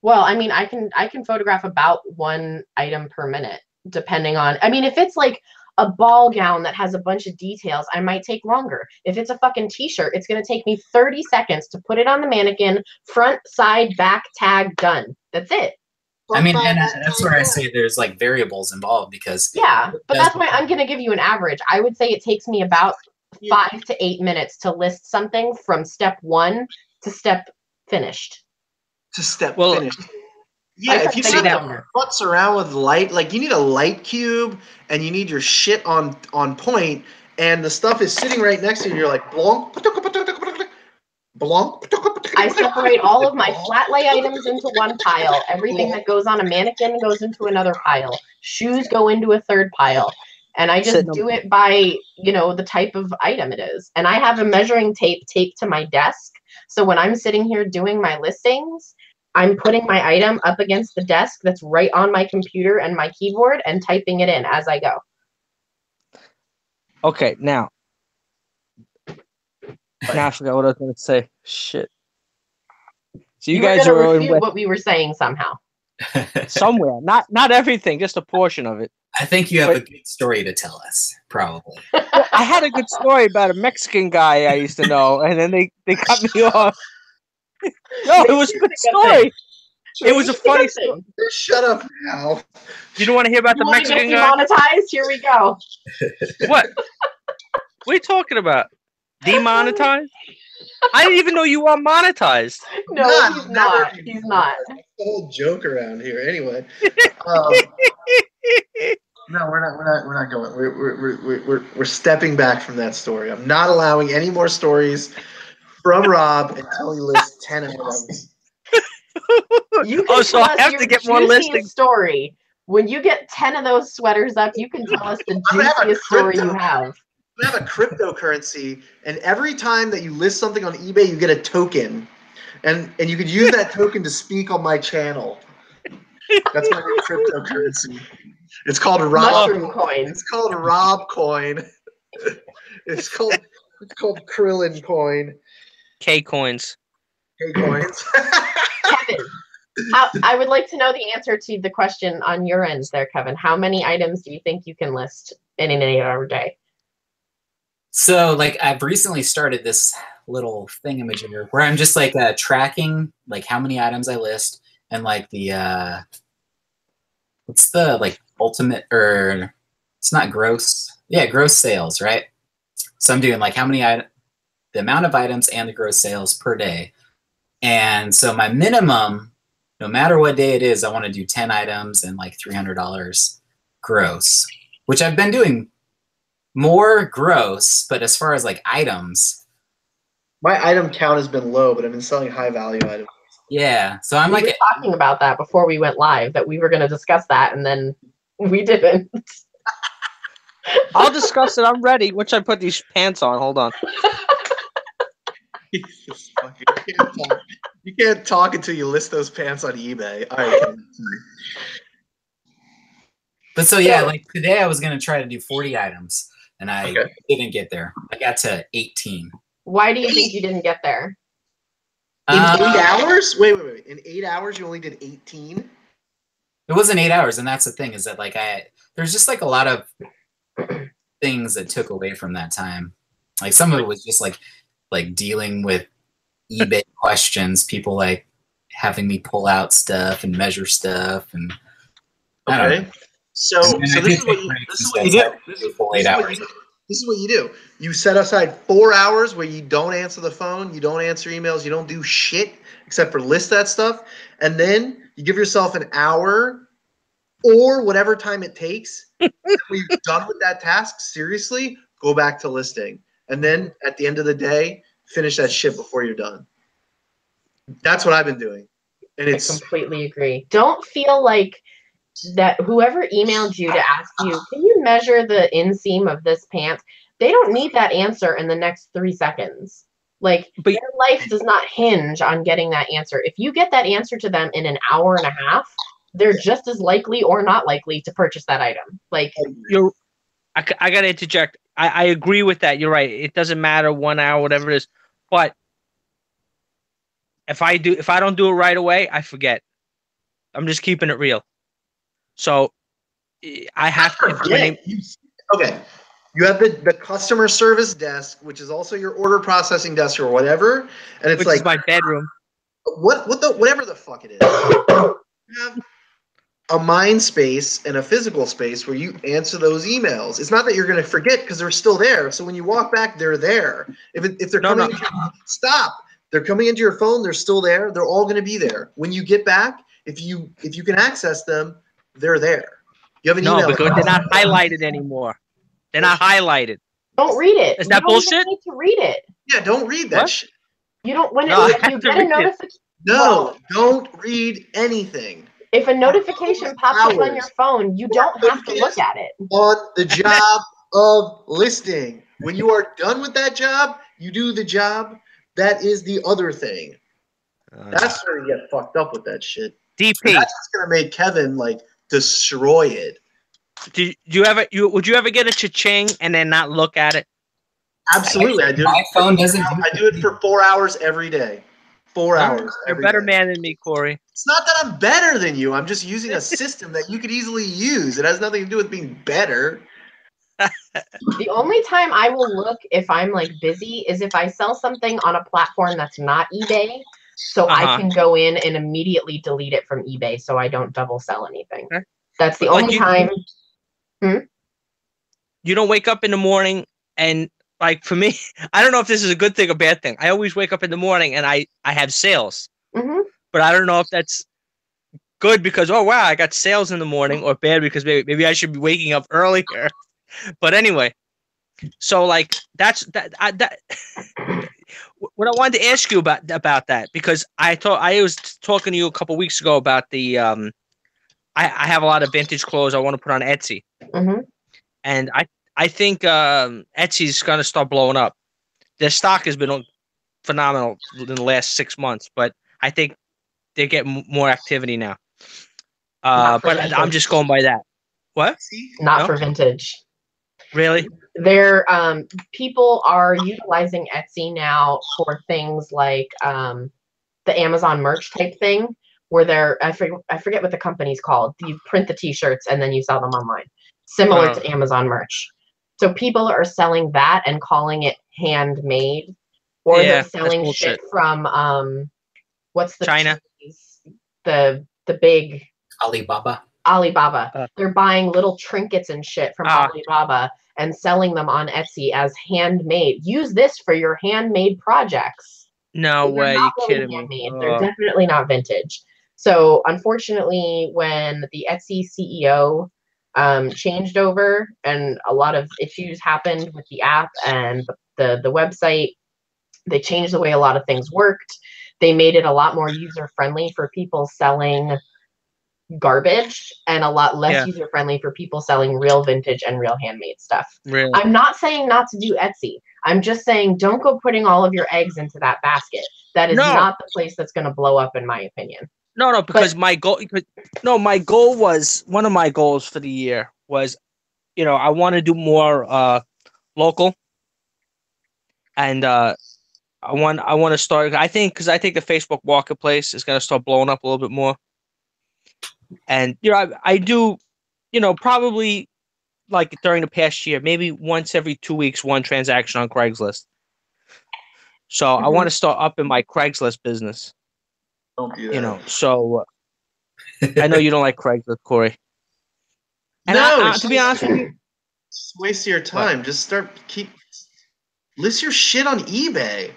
well, I mean, I can photograph about one item per minute, depending on, I mean, if it's like a ball gown that has a bunch of details, I might take longer. If it's a fucking t-shirt, it's going to take me 30 seconds to put it on the mannequin, front, side, back, tag, done. That's it. I mean, and that's where I say there's like variables involved because Yeah, but that's why I'm going to give you an average. I would say it takes me about 5 to 8 minutes to list something from step 1 to step finished. To step Well, finished. Yeah, if you say sit that down butts around with light, like you need a light cube and you need your shit on point, and the stuff is sitting right next to you. And you're like, blonk, blonk. I separate all of my flat lay items into one pile. Everything that goes on a mannequin goes into another pile. Shoes go into a third pile. And I just do it by, the type of item it is. And I have a measuring tape taped to my desk. So when I'm sitting here doing my listings, I'm putting my item up against the desk that's right on my computer and my keyboard and typing it in as I go. Okay, now I forgot what I was going to say. Shit. So you You guys were are going to in refute what we were saying somehow. somewhere, not everything, just a portion of it. I think you have a good story to tell us, probably. Well, I had a good story about a Mexican guy I used to know, and then they cut me off. No, it was a good story. It was a funny story. Shut up now. You don't want to hear about You the want to get Mexican guy? demonetized? Here we go. What? What are you talking about? Demonetized? I didn't even know you were monetized. No, he's not. He's not. That's the whole joke around here. Anyway, no, we're not going. We're stepping back from that story. I'm not allowing any more stories from Rob until he lists 10 items. You can so tell I us have your to get more juiciest listings. story. When you get 10 of those sweaters up, you can tell us the I'm gonna have a juiciest story crypto- you have. You have a cryptocurrency, and every time that you list something on eBay, you get a token, and you could use that token to speak on my channel. That's my new cryptocurrency. It's called Rob. Mushroom coins. It's called Rob Coin. It's called Krillin Coin. K coins. K coins. Kevin, I would like to know the answer to the question on your end there, Kevin. How many items do you think you can list in an 8-hour day? So, like, I've recently started this little thingamajigger where I'm just like tracking like how many items I list and like the what's the like ultimate, or it's not gross, gross sales, right? So I'm doing like how many the amount of items and the gross sales per day, and so my minimum, no matter what day it is, I want to do 10 items and like $300 gross, which I've been doing more gross, but as far as like items, My item count has been low, but I've been selling high value items. yeah. So I'm We like, were talking about that before we went live, that we were going to discuss that, and then we didn't. I'll discuss it. I'm ready. Once I put these pants on. Hold on. Jesus fucking, you can't talk until you list those pants on eBay. All right, Kevin, sorry. but so yeah, like today I was gonna try to do 40 items, and I Okay. didn't get there. I got to 18. Why do you think you didn't get there? In 8 Uh, hours? Wait. In 8 hours, you only did 18? It wasn't 8 hours, and that's the thing, is that like there's just like a lot of things that took away from that time. Like some of it was just like dealing with eBay questions, people like having me pull out stuff and measure stuff, and I don't know. Okay. So And this I did is what take you breaks do. and stuff, so the full 8 hours. This is what you do. You set aside 4 hours where you don't answer the phone, you don't answer emails, you don't do shit except for list that stuff, and then you give yourself an hour or whatever time it takes. When you're done with that task, seriously, go back to listing. And then at the end of the day, finish that shit before you're done. That's what I've been doing. And I it's completely agree. Don't feel like that whoever emailed you to ask you, can you measure the inseam of this pants? They don't need that answer in the next 3 seconds. Like, But- their life does not hinge on getting that answer. If you get that answer to them in an hour and a half, they're just as likely or not likely to purchase that item. Like, I got to interject. I agree with that. You're right. It doesn't matter 1 hour, whatever it is. But if I don't do it right away, I forget. I'm just keeping it real. So I have to. Okay. You have the customer service desk, which is also your order processing desk or whatever, and it's Which like is my bedroom. whatever the fuck it is. You have a mind space and a physical space where you answer those emails. It's not that you're going to forget because they're still there. So when you walk back, they're there. If they're coming, stop. They're coming into your phone. They're still there. They're all going to be there. When you get back, if you can access them, they're there. You have an email. No, because they're not highlighted anymore. They're not highlighted. don't read it. Is that You don't even bullshit? need to read it. Yeah, don't read that What? shit. You don't when, No, I when have you to get a read it. notification. No, don't read anything. If a notification pops up on your Hours. phone, you don't have to look at it. On the job of listing. When you are done with that job, you do the job. That is the other thing. That's where you get fucked up with that shit. DP. And that's what's gonna make Kevin like destroy it. Would you ever get a cha-ching and then not look at it? Absolutely, I do. My phone doesn't. I do it for 4 hours every day. 4 hours. You're a every better day. man than me, Corey. It's not that I'm better than you. I'm just using a system that you could easily use. It has nothing to do with being better. The only time I will look if I'm like busy is if I sell something on a platform that's not eBay, so I can go in and immediately delete it from eBay so I don't double sell anything. Okay. That's the Like only time. You don't wake up in the morning and like for me, I don't know if this is a good thing or bad thing. I always wake up in the morning and I have sales, but I don't know if that's good because oh wow I got sales in the morning or bad because maybe I should be waking up earlier. But anyway, so like that's that. What I wanted to ask you about that because I was talking to you a couple weeks ago about the I have a lot of vintage clothes I want to put on Etsy, and I think Etsy's going to start blowing up. Their stock has been phenomenal in the last 6 months, but I think they're getting more activity now. But I'm just going by that. What? Not for vintage. Really? There, people are utilizing Etsy now for things like the Amazon merch type thing, where I forget what the company's called. You print the T-shirts and then you sell them online, similar to Amazon merch. So people are selling that and calling it handmade, or they're selling shit from what's the China? The big Alibaba. They're buying little trinkets and shit from Alibaba and selling them on Etsy as handmade. Use this for your handmade projects. No way, you kidding me? They're definitely not vintage. So unfortunately, when the Etsy CEO changed over and a lot of issues happened with the app and the website, they changed the way a lot of things worked. They made it a lot more user-friendly for people selling garbage and a lot less user-friendly for people selling real vintage and real handmade stuff. Really? I'm not saying not to do Etsy. I'm just saying don't go putting all of your eggs into that basket. That is not the place that's going to blow up, in my opinion. No, because my goal was, one of my goals for the year was, I want to do more local, and I want to start. I think the Facebook Marketplace is going to start blowing up a little bit more. And I do, probably like during the past year, maybe once every 2 weeks, one transaction on Craigslist. So I want to start up in my Craigslist business. Don't do that. So I know you don't like Craigslist, Corey. And to be honest with you, just waste your time. What? Just list your shit on eBay.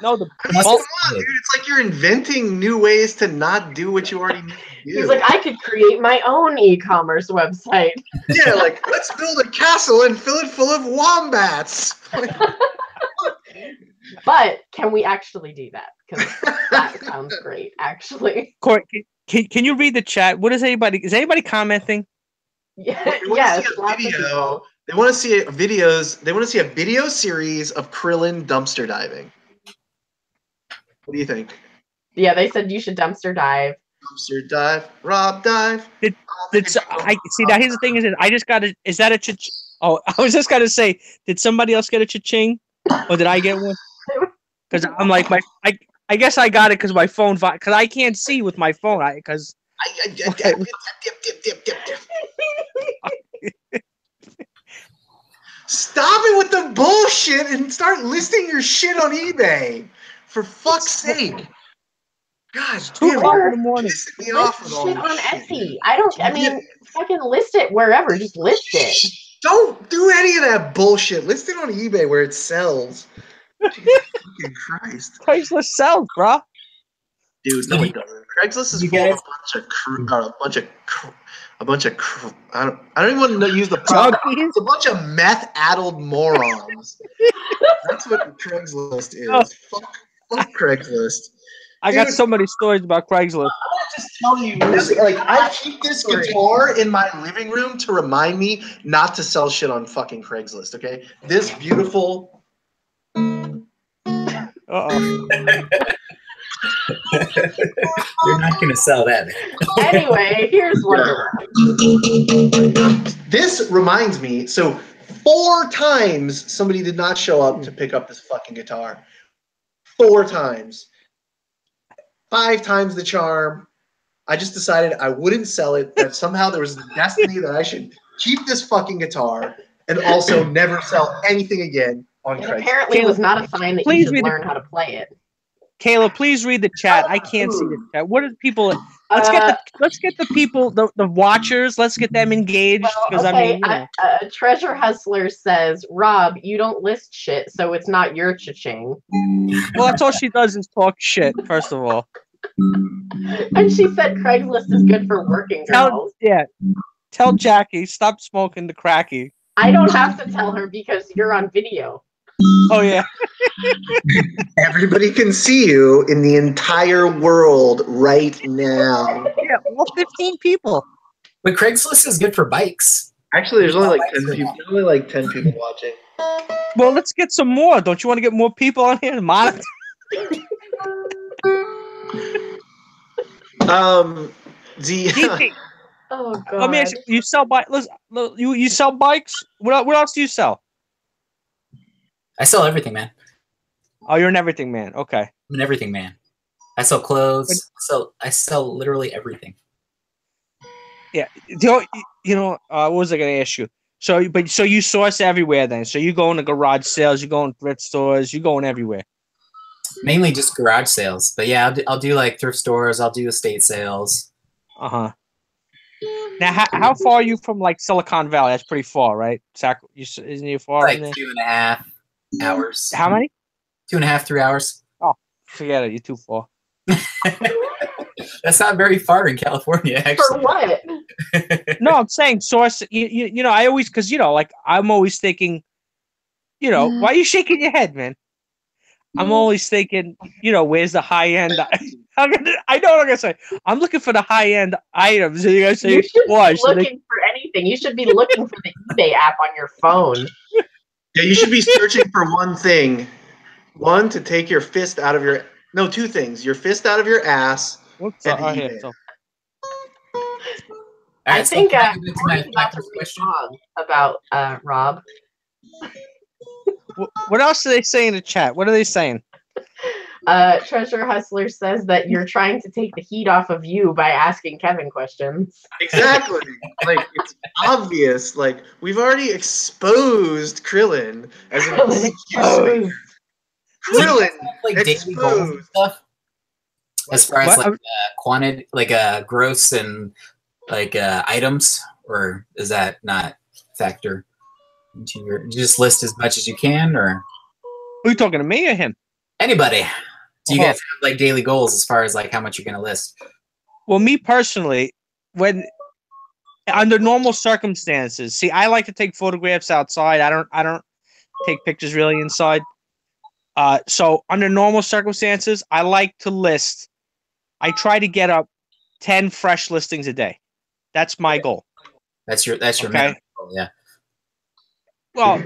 No, dude, it's like you're inventing new ways to not do what you already need to do. He's like, I could create my own e-commerce website. Yeah, like let's build a castle and fill it full of wombats. But can we actually do that? Because that sounds great, actually. Corey, can you read the chat? Is anybody commenting? Yeah, yes. They want to see videos. They want to see a video series of Krillin dumpster diving. What do you think? Yeah, they said you should dumpster dive. Dumpster dive, Rob dive. I see. Now here's the thing: I just got a. Is that a cha? Oh, I was just gonna say, did somebody else get a cha-ching, or did I get one? Because I'm like I guess I got it because my phone. Because I can't see with my phone. Stop it with the bullshit and start listing your shit on eBay. For fuck's sake. God damn it. List shit on Etsy. Fucking list it wherever. Just list it. Don't do any of that bullshit. List it on eBay where it sells. Jesus fucking Christ. Craigslist sells, bro. Dude, no it doesn't. Craigslist is full of a bunch of I don't even want to use the product. It's a bunch of meth-addled morons. That's what Craigslist is. Oh. Fuck Craigslist. I got so many stories about Craigslist. I just tell you, like I keep this guitar in my living room to remind me not to sell shit on fucking Craigslist. Okay, this beautiful. You're not going to sell that. Anyway, here's Wonderland. This reminds me. So 4 times somebody did not show up to pick up this fucking guitar. 4 times. 5 times the charm. I just decided I wouldn't sell it. That somehow there was a destiny that I should keep this fucking guitar and also never sell anything again on It Craigslist. apparently was not a sign that Please you should read the- learn how to play it. Kayla, please read the chat. I can't see the chat. What are people? Let's get the people, the watchers. Let's get them engaged because well, I mean, you know. Treasure Hustler says, Rob, you don't list shit, so it's not your cha-ching. Well, that's all she does is talk shit. First of all, And she said Craigslist is good for working girls. Tell Jackie stop smoking the cracky. I don't have to tell her because you're on video. Oh yeah. Everybody can see you in the entire world right now. Yeah, well, 15 people. But Craigslist is good for bikes. Actually, there's only like 10 people. Only like 10 people watching. Well, let's get some more. Don't you want to get more people on here? Monitor. The Oh god. Let me ask you. You sell bikes? You sell bikes? What else do you sell? I sell everything, man. Oh, you're an everything man. Okay. I'm an everything man. I sell clothes. I sell literally everything. Yeah. What was I going to ask you? So you source everywhere then. So you go into garage sales, you go in thrift stores, you going everywhere. Mainly just garage sales, but yeah, I'll do like thrift stores. I'll do estate sales. Now, how far are you from like Silicon Valley? That's pretty far, right? Isn't you far? Like 2.5 hours. How many? 2.5, 3 hours. Oh, forget it. You're too far. That's not very far in California, actually. For what? No, I'm saying source. You know, I always because like I'm always thinking. Why are you shaking your head, man? I'm always thinking, where's the high end? I know what I'm gonna say. I'm looking for the high end items. And you're gonna say, You should why? be looking for anything. You should be looking for the eBay app on your phone. Yeah, you should be searching for one thing. One, to take your fist out of your... No, 2 things. Your fist out of your ass Whoops, and the here, eBay. so- I think can get to my Corey's about to first read a question? song about Rob. What else do they say in the chat? What are they saying? Treasure Hustler says that you're trying to take the heat off of you by asking Kevin questions. Exactly. Like, it's obvious. Like, we've already exposed Krillin as an excuse maker. Krillin Like daily goals and exposed. stuff. As far as What? like quantity, like gross and like items, or is that not factor into your? You just list as much as you can, or Are you talking to me or him? anybody? Do you Uh-huh. guys have like daily goals as far as like how much you're gonna list? Well, me personally, when under normal circumstances, see, I like to take photographs outside. I don't take pictures really inside. So under normal circumstances, I like to list. I try to get up 10 fresh listings a day. That's my goal. That's your Okay. minimum goal, yeah. Well,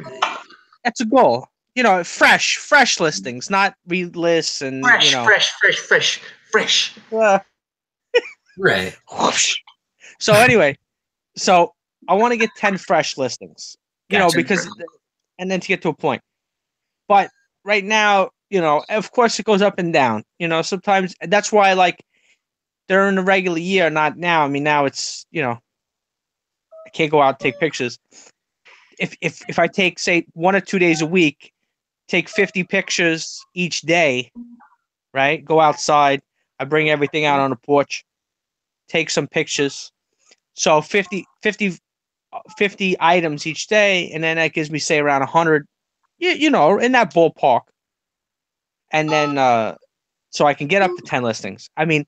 that's a goal. Fresh listings, not read lists and Fresh. Right. whoosh. So anyway, I want to get 10 fresh listings. Gotcha. Because and then to get to a point. But right now, of course it goes up and down. Sometimes that's why I like during the regular year, not now. I mean, now it's I can't go out and take pictures. If I take say 1 or 2 days a week, take 50 pictures each day, right? Go outside. I bring everything out on the porch, take some pictures. So 50 items each day, and then that gives me say around 100. In that ballpark. And then so I can get up to 10 listings. I mean,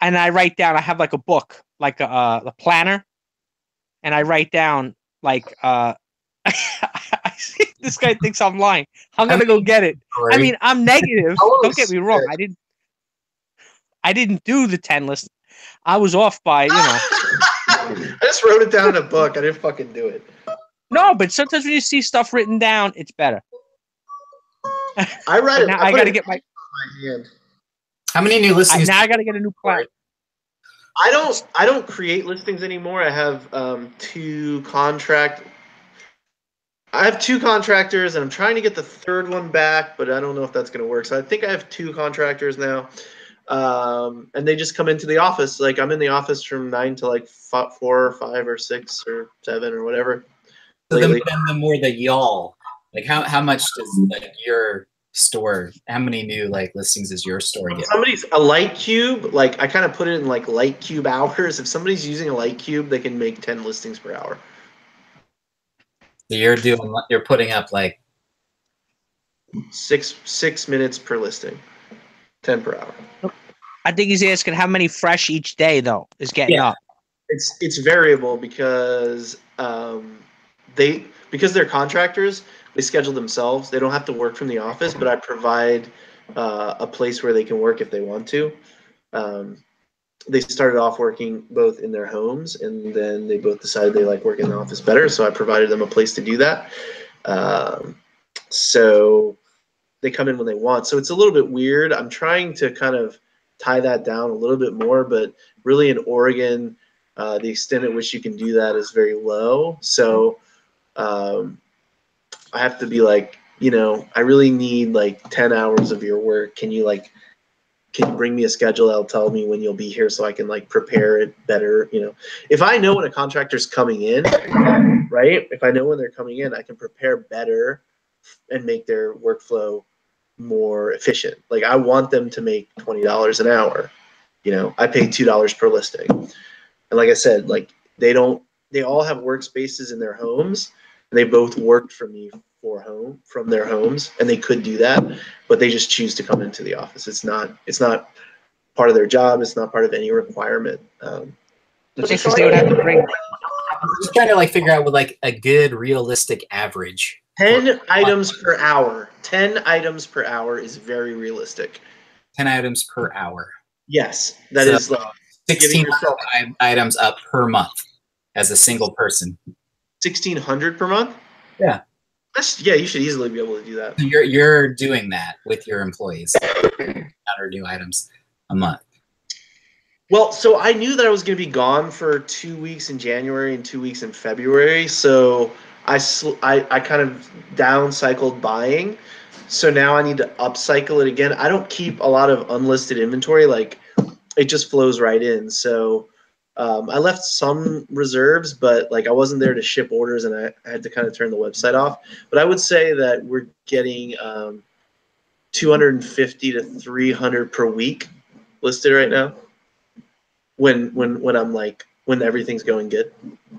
and I write down. I have like a book, like a planner, and I write down like this guy thinks I'm lying. I'm gonna go get it. I mean, I'm negative. Don't get me wrong. I didn't do the 10 list. I was off by I just wrote it down in a book. I didn't fucking do it. No, but sometimes when you see stuff written down, it's better. I read it. Now I got to get my. hand. How many new listings? Now I got to get a new plan. I don't create listings anymore. I have I have 2 contractors, and I'm trying to get the third one back, but I don't know if that's going to work. So I think I have 2 contractors now, and they just come into the office. Like I'm in the office from 9 to like 4 or 5 or 6 or 7 or whatever. So then the more the y'all, like how much does like your store? How many new like listings does your store get? Somebody's a light cube. Like I kind of put it in like light cube hours. If somebody's using a light cube, they can make 10 listings per hour. So you're putting up like 6 minutes per listing, 10 per hour. I think he's asking how many fresh each day though is getting up. It's variable because they're contractors. They schedule themselves. They don't have to work from the office, but I provide a place where they can work if they want to. They started off working both in their homes, and then they both decided they like working in the office better. So I provided them a place to do that. So they come in when they want. So it's a little bit weird. I'm trying to kind of tie that down a little bit more, but really in Oregon, the extent at which you can do that is very low. So I have to be like, I really need like 10 hours of your work. Can you bring me a schedule that'll tell me when you'll be here so I can like prepare it better? If I know when a contractor's coming in, right? If I know when they're coming in, I can prepare better and make their workflow more efficient. Like I want them to make $20 an hour. I pay $2 per listing. And like I said, like they all have workspaces in their homes. And they both worked for me from their homes, and they could do that, but they just choose to come into the office. It's not part of their job. It's not part of any requirement. Just because they would have to bring. I'm just trying to like figure out what like a good realistic average. 10 items per hour. 10 items per hour is very realistic. 10 items per hour. Yes, that is like 1,600 items up per month as a single person. 1,600 per month? Yeah. You should easily be able to do that. You're doing that with your employees. 100 new items a month. Well, so I knew that I was going to be gone for 2 weeks in January and 2 weeks in February. So I kind of down-cycled buying. So now I need to upcycle it again. I don't keep a lot of unlisted inventory. Like it just flows right in. So I left some reserves, but like I wasn't there to ship orders, and I had to kind of turn the website off. But I would say that we're getting 250 to 300 per week listed right now. When I'm like when everything's going good.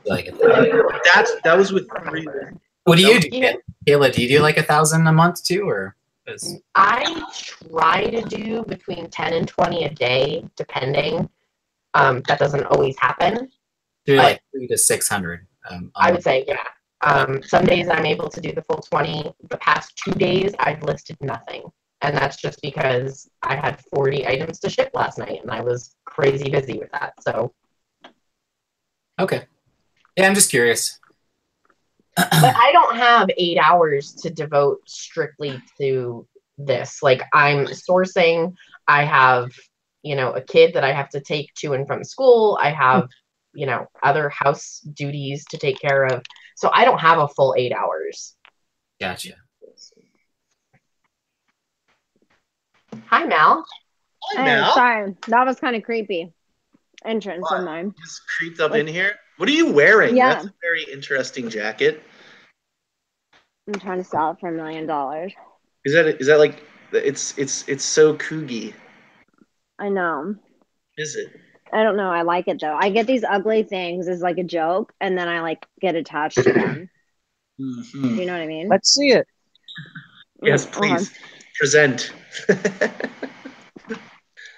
Like that was with 3. What do you do, Kayla? Do you do like 1,000 a month too, or? I try to do between 10 and 20 a day, depending. That doesn't always happen. Do like 300 to 600. I would say, yeah. Some days I'm able to do the full 20. The past 2 days I've listed nothing. And that's just because I had 40 items to ship last night and I was crazy busy with that. So. Okay. Yeah, I'm just curious. But I don't have 8 hours to devote strictly to this. Like I'm sourcing, I have a kid that I have to take to and from school. I have, other house duties to take care of. So I don't have a full 8 hours. Gotcha. Hi, Mal. Hi, Mal. Sorry, that was kind of creepy. Entrance of mine. Just creeped up in here. What are you wearing? Yeah. That's a very interesting jacket. I'm trying to sell it for $1 million. Is that like it's so kooky? I know. Is it? I don't know. I like it though. I get these ugly things as like a joke, and then I like get attached to them. Mm-hmm. Do you know what I mean? Let's see it. Yes, please. Present.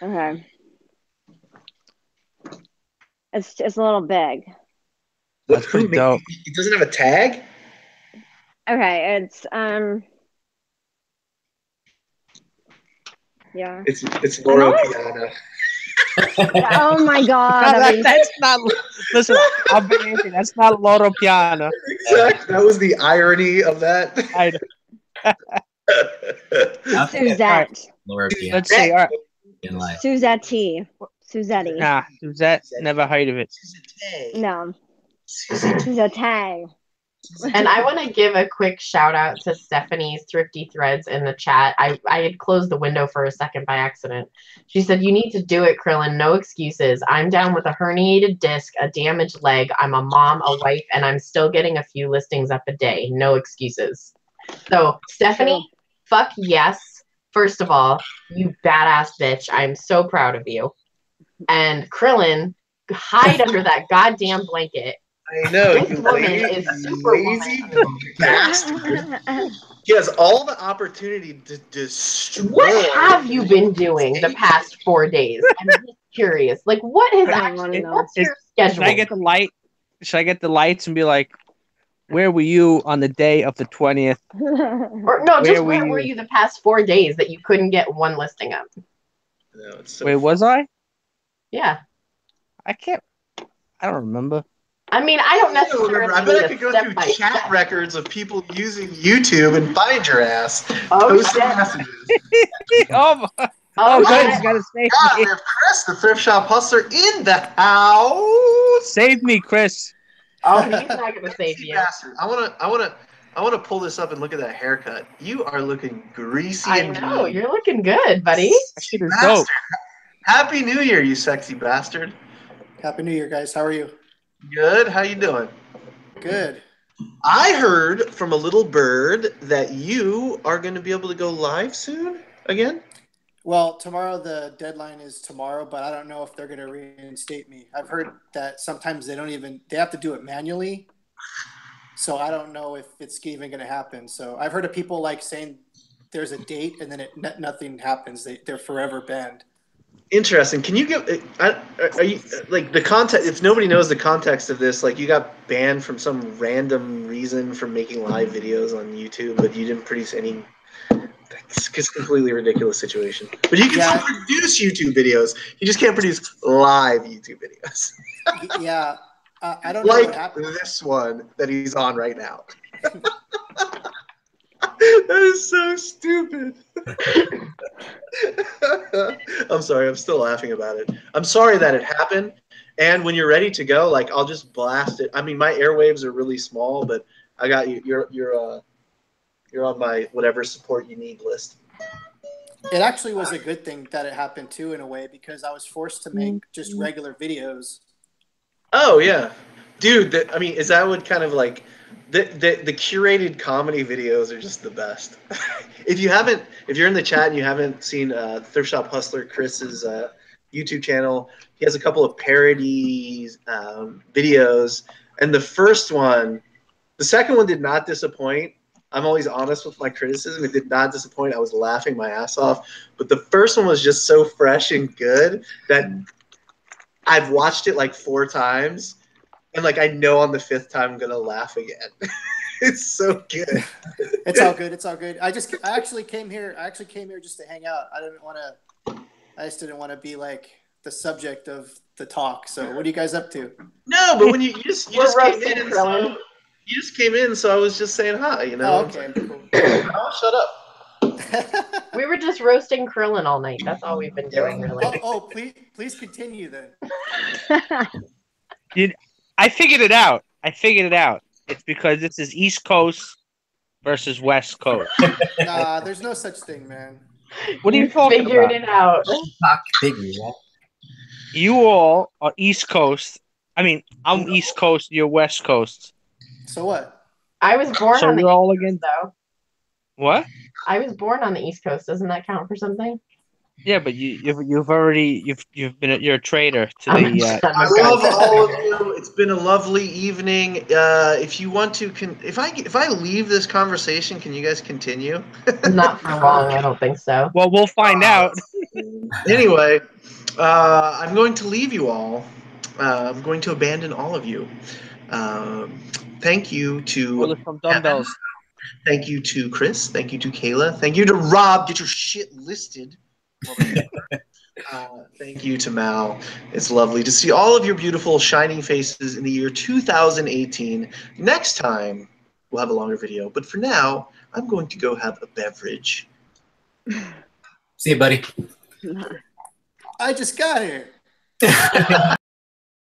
Okay. It's a little big. That's pretty dope. It doesn't have a tag? Okay, it's yeah. It's Loro Piana. Oh my god. That's not. Listen, I'll be anything. That's not Loro Piana. Exactly. That was the irony of that. I know. Suzette. Laura Piana. Let's see. All right. in life. Suzette. Suzetti. Nah, Suzette, never heard of it. No. Suzette. And I want to give a quick shout out to Stephanie's Thrifty Threads in the chat. I had closed the window for a second by accident. She said, "You need to do it, Krillin. No excuses. I'm down with a herniated disc, a damaged leg. I'm a mom, a wife, and I'm still getting a few listings up a day. No excuses." So, Stephanie, fuck yes. First of all, you badass bitch. I'm so proud of you. And Krillin, hide under that goddamn blanket. I know, This you woman lazy, is Superwoman. bastard. He has all the opportunity to destroy. What have you been doing the past 4 days? I'm just curious. Like, what is I don't actually, wanna know. what's your schedule? Should I get the light? Should I get the lights and be like, where were you on the day of the 20th? Or no, just where were you the past 4 days that you couldn't get one listing up? No, it's so Wait, was I? Yeah. I can't. I don't remember. I mean, I don't I don't necessarily remember. I bet I could go through chat step-by-step. records of people using YouTube and find your ass. Oh, Posting shit. messages. Oh, my. Oh, Good. He's shit. got to save God, we me. have Chris, the thrift shop hustler, in the house. Save me, Chris. Oh, he's not going to save Greasy you. bastard. I wanna pull this up and look at that haircut. You are looking greasy I and know. mean. You're looking good, buddy. That shit is Bastard. dope. Happy New Year, you sexy bastard. Happy New Year, guys. How are you? Good. How you doing? Good. I heard from a little bird that you are going to be able to go live soon again. Well, tomorrow the deadline is tomorrow, but I don't know if they're going to reinstate me. I've heard that sometimes they have to do it manually. So I don't know if it's even going to happen. So I've heard of people like saying there's a date and then nothing happens. They're forever banned. Interesting. Can you give? Are you like the context? If nobody knows the context of this, like you got banned from some random reason from making live videos on YouTube, but you didn't produce any. It's a completely ridiculous situation. But you can still produce YouTube videos. You just can't produce live YouTube videos. Yeah, I don't know like what happened. this one that he's on right now. That is so stupid. I'm sorry. I'm still laughing about it. I'm sorry that it happened. And when you're ready to go, like I'll just blast it. I mean, my airwaves are really small, but I got you. You're on my whatever support you need list. It actually was a good thing that it happened too, in a way, because I was forced to make just regular videos. Oh yeah, dude. I mean, is that what kind of like the curated comedy videos are just the best. If you're in the chat and you haven't seen Thrift Shop Hustler Chris's YouTube channel, he has a couple of parodies videos, and the second one did not disappoint. I'm always honest with my criticism. It did not disappoint. I was laughing my ass off, but the first one was just so fresh and good that I've watched it like 4 times. And like I know on the 5th time I'm gonna laugh again. It's so good. It's all good. It's all good. I actually came here just to hang out. I just didn't want to be like the subject of the talk. So what are you guys up to? No, but when you just came in, so I was just saying hi. You know. Oh, okay. Cool. Oh, shut up. We were just roasting Krillin all night. That's all we've been doing, really. Oh, please continue then. I figured it out. It's because this is East Coast versus West Coast. Nah, there's no such thing, man. What are you talking Figured about? it out. Talk biggie, right? You all are East Coast. I mean, I'm East Coast. You're West Coast. So what? I was born So on the you're all East again. Coast, though. What? I was born on the East Coast. Doesn't that count for something? Yeah, but you've you're a traitor to I'm the. I love all of you. It's been a lovely evening. If you want to, if I leave this conversation, can you guys continue? Not for long. I don't think so. Well, we'll find out. Anyway, I'm going to leave you all. I'm going to abandon all of you. Thank you to Some dumbbells. Thank you to Chris. Thank you to Kayla. Thank you to Rob. Get your shit listed. Thank you to Mal. It's lovely to see all of your beautiful shining faces in the year 2018. Next time, we'll have a longer video. But for now, I'm going to go have a beverage. See you, buddy. I just got here.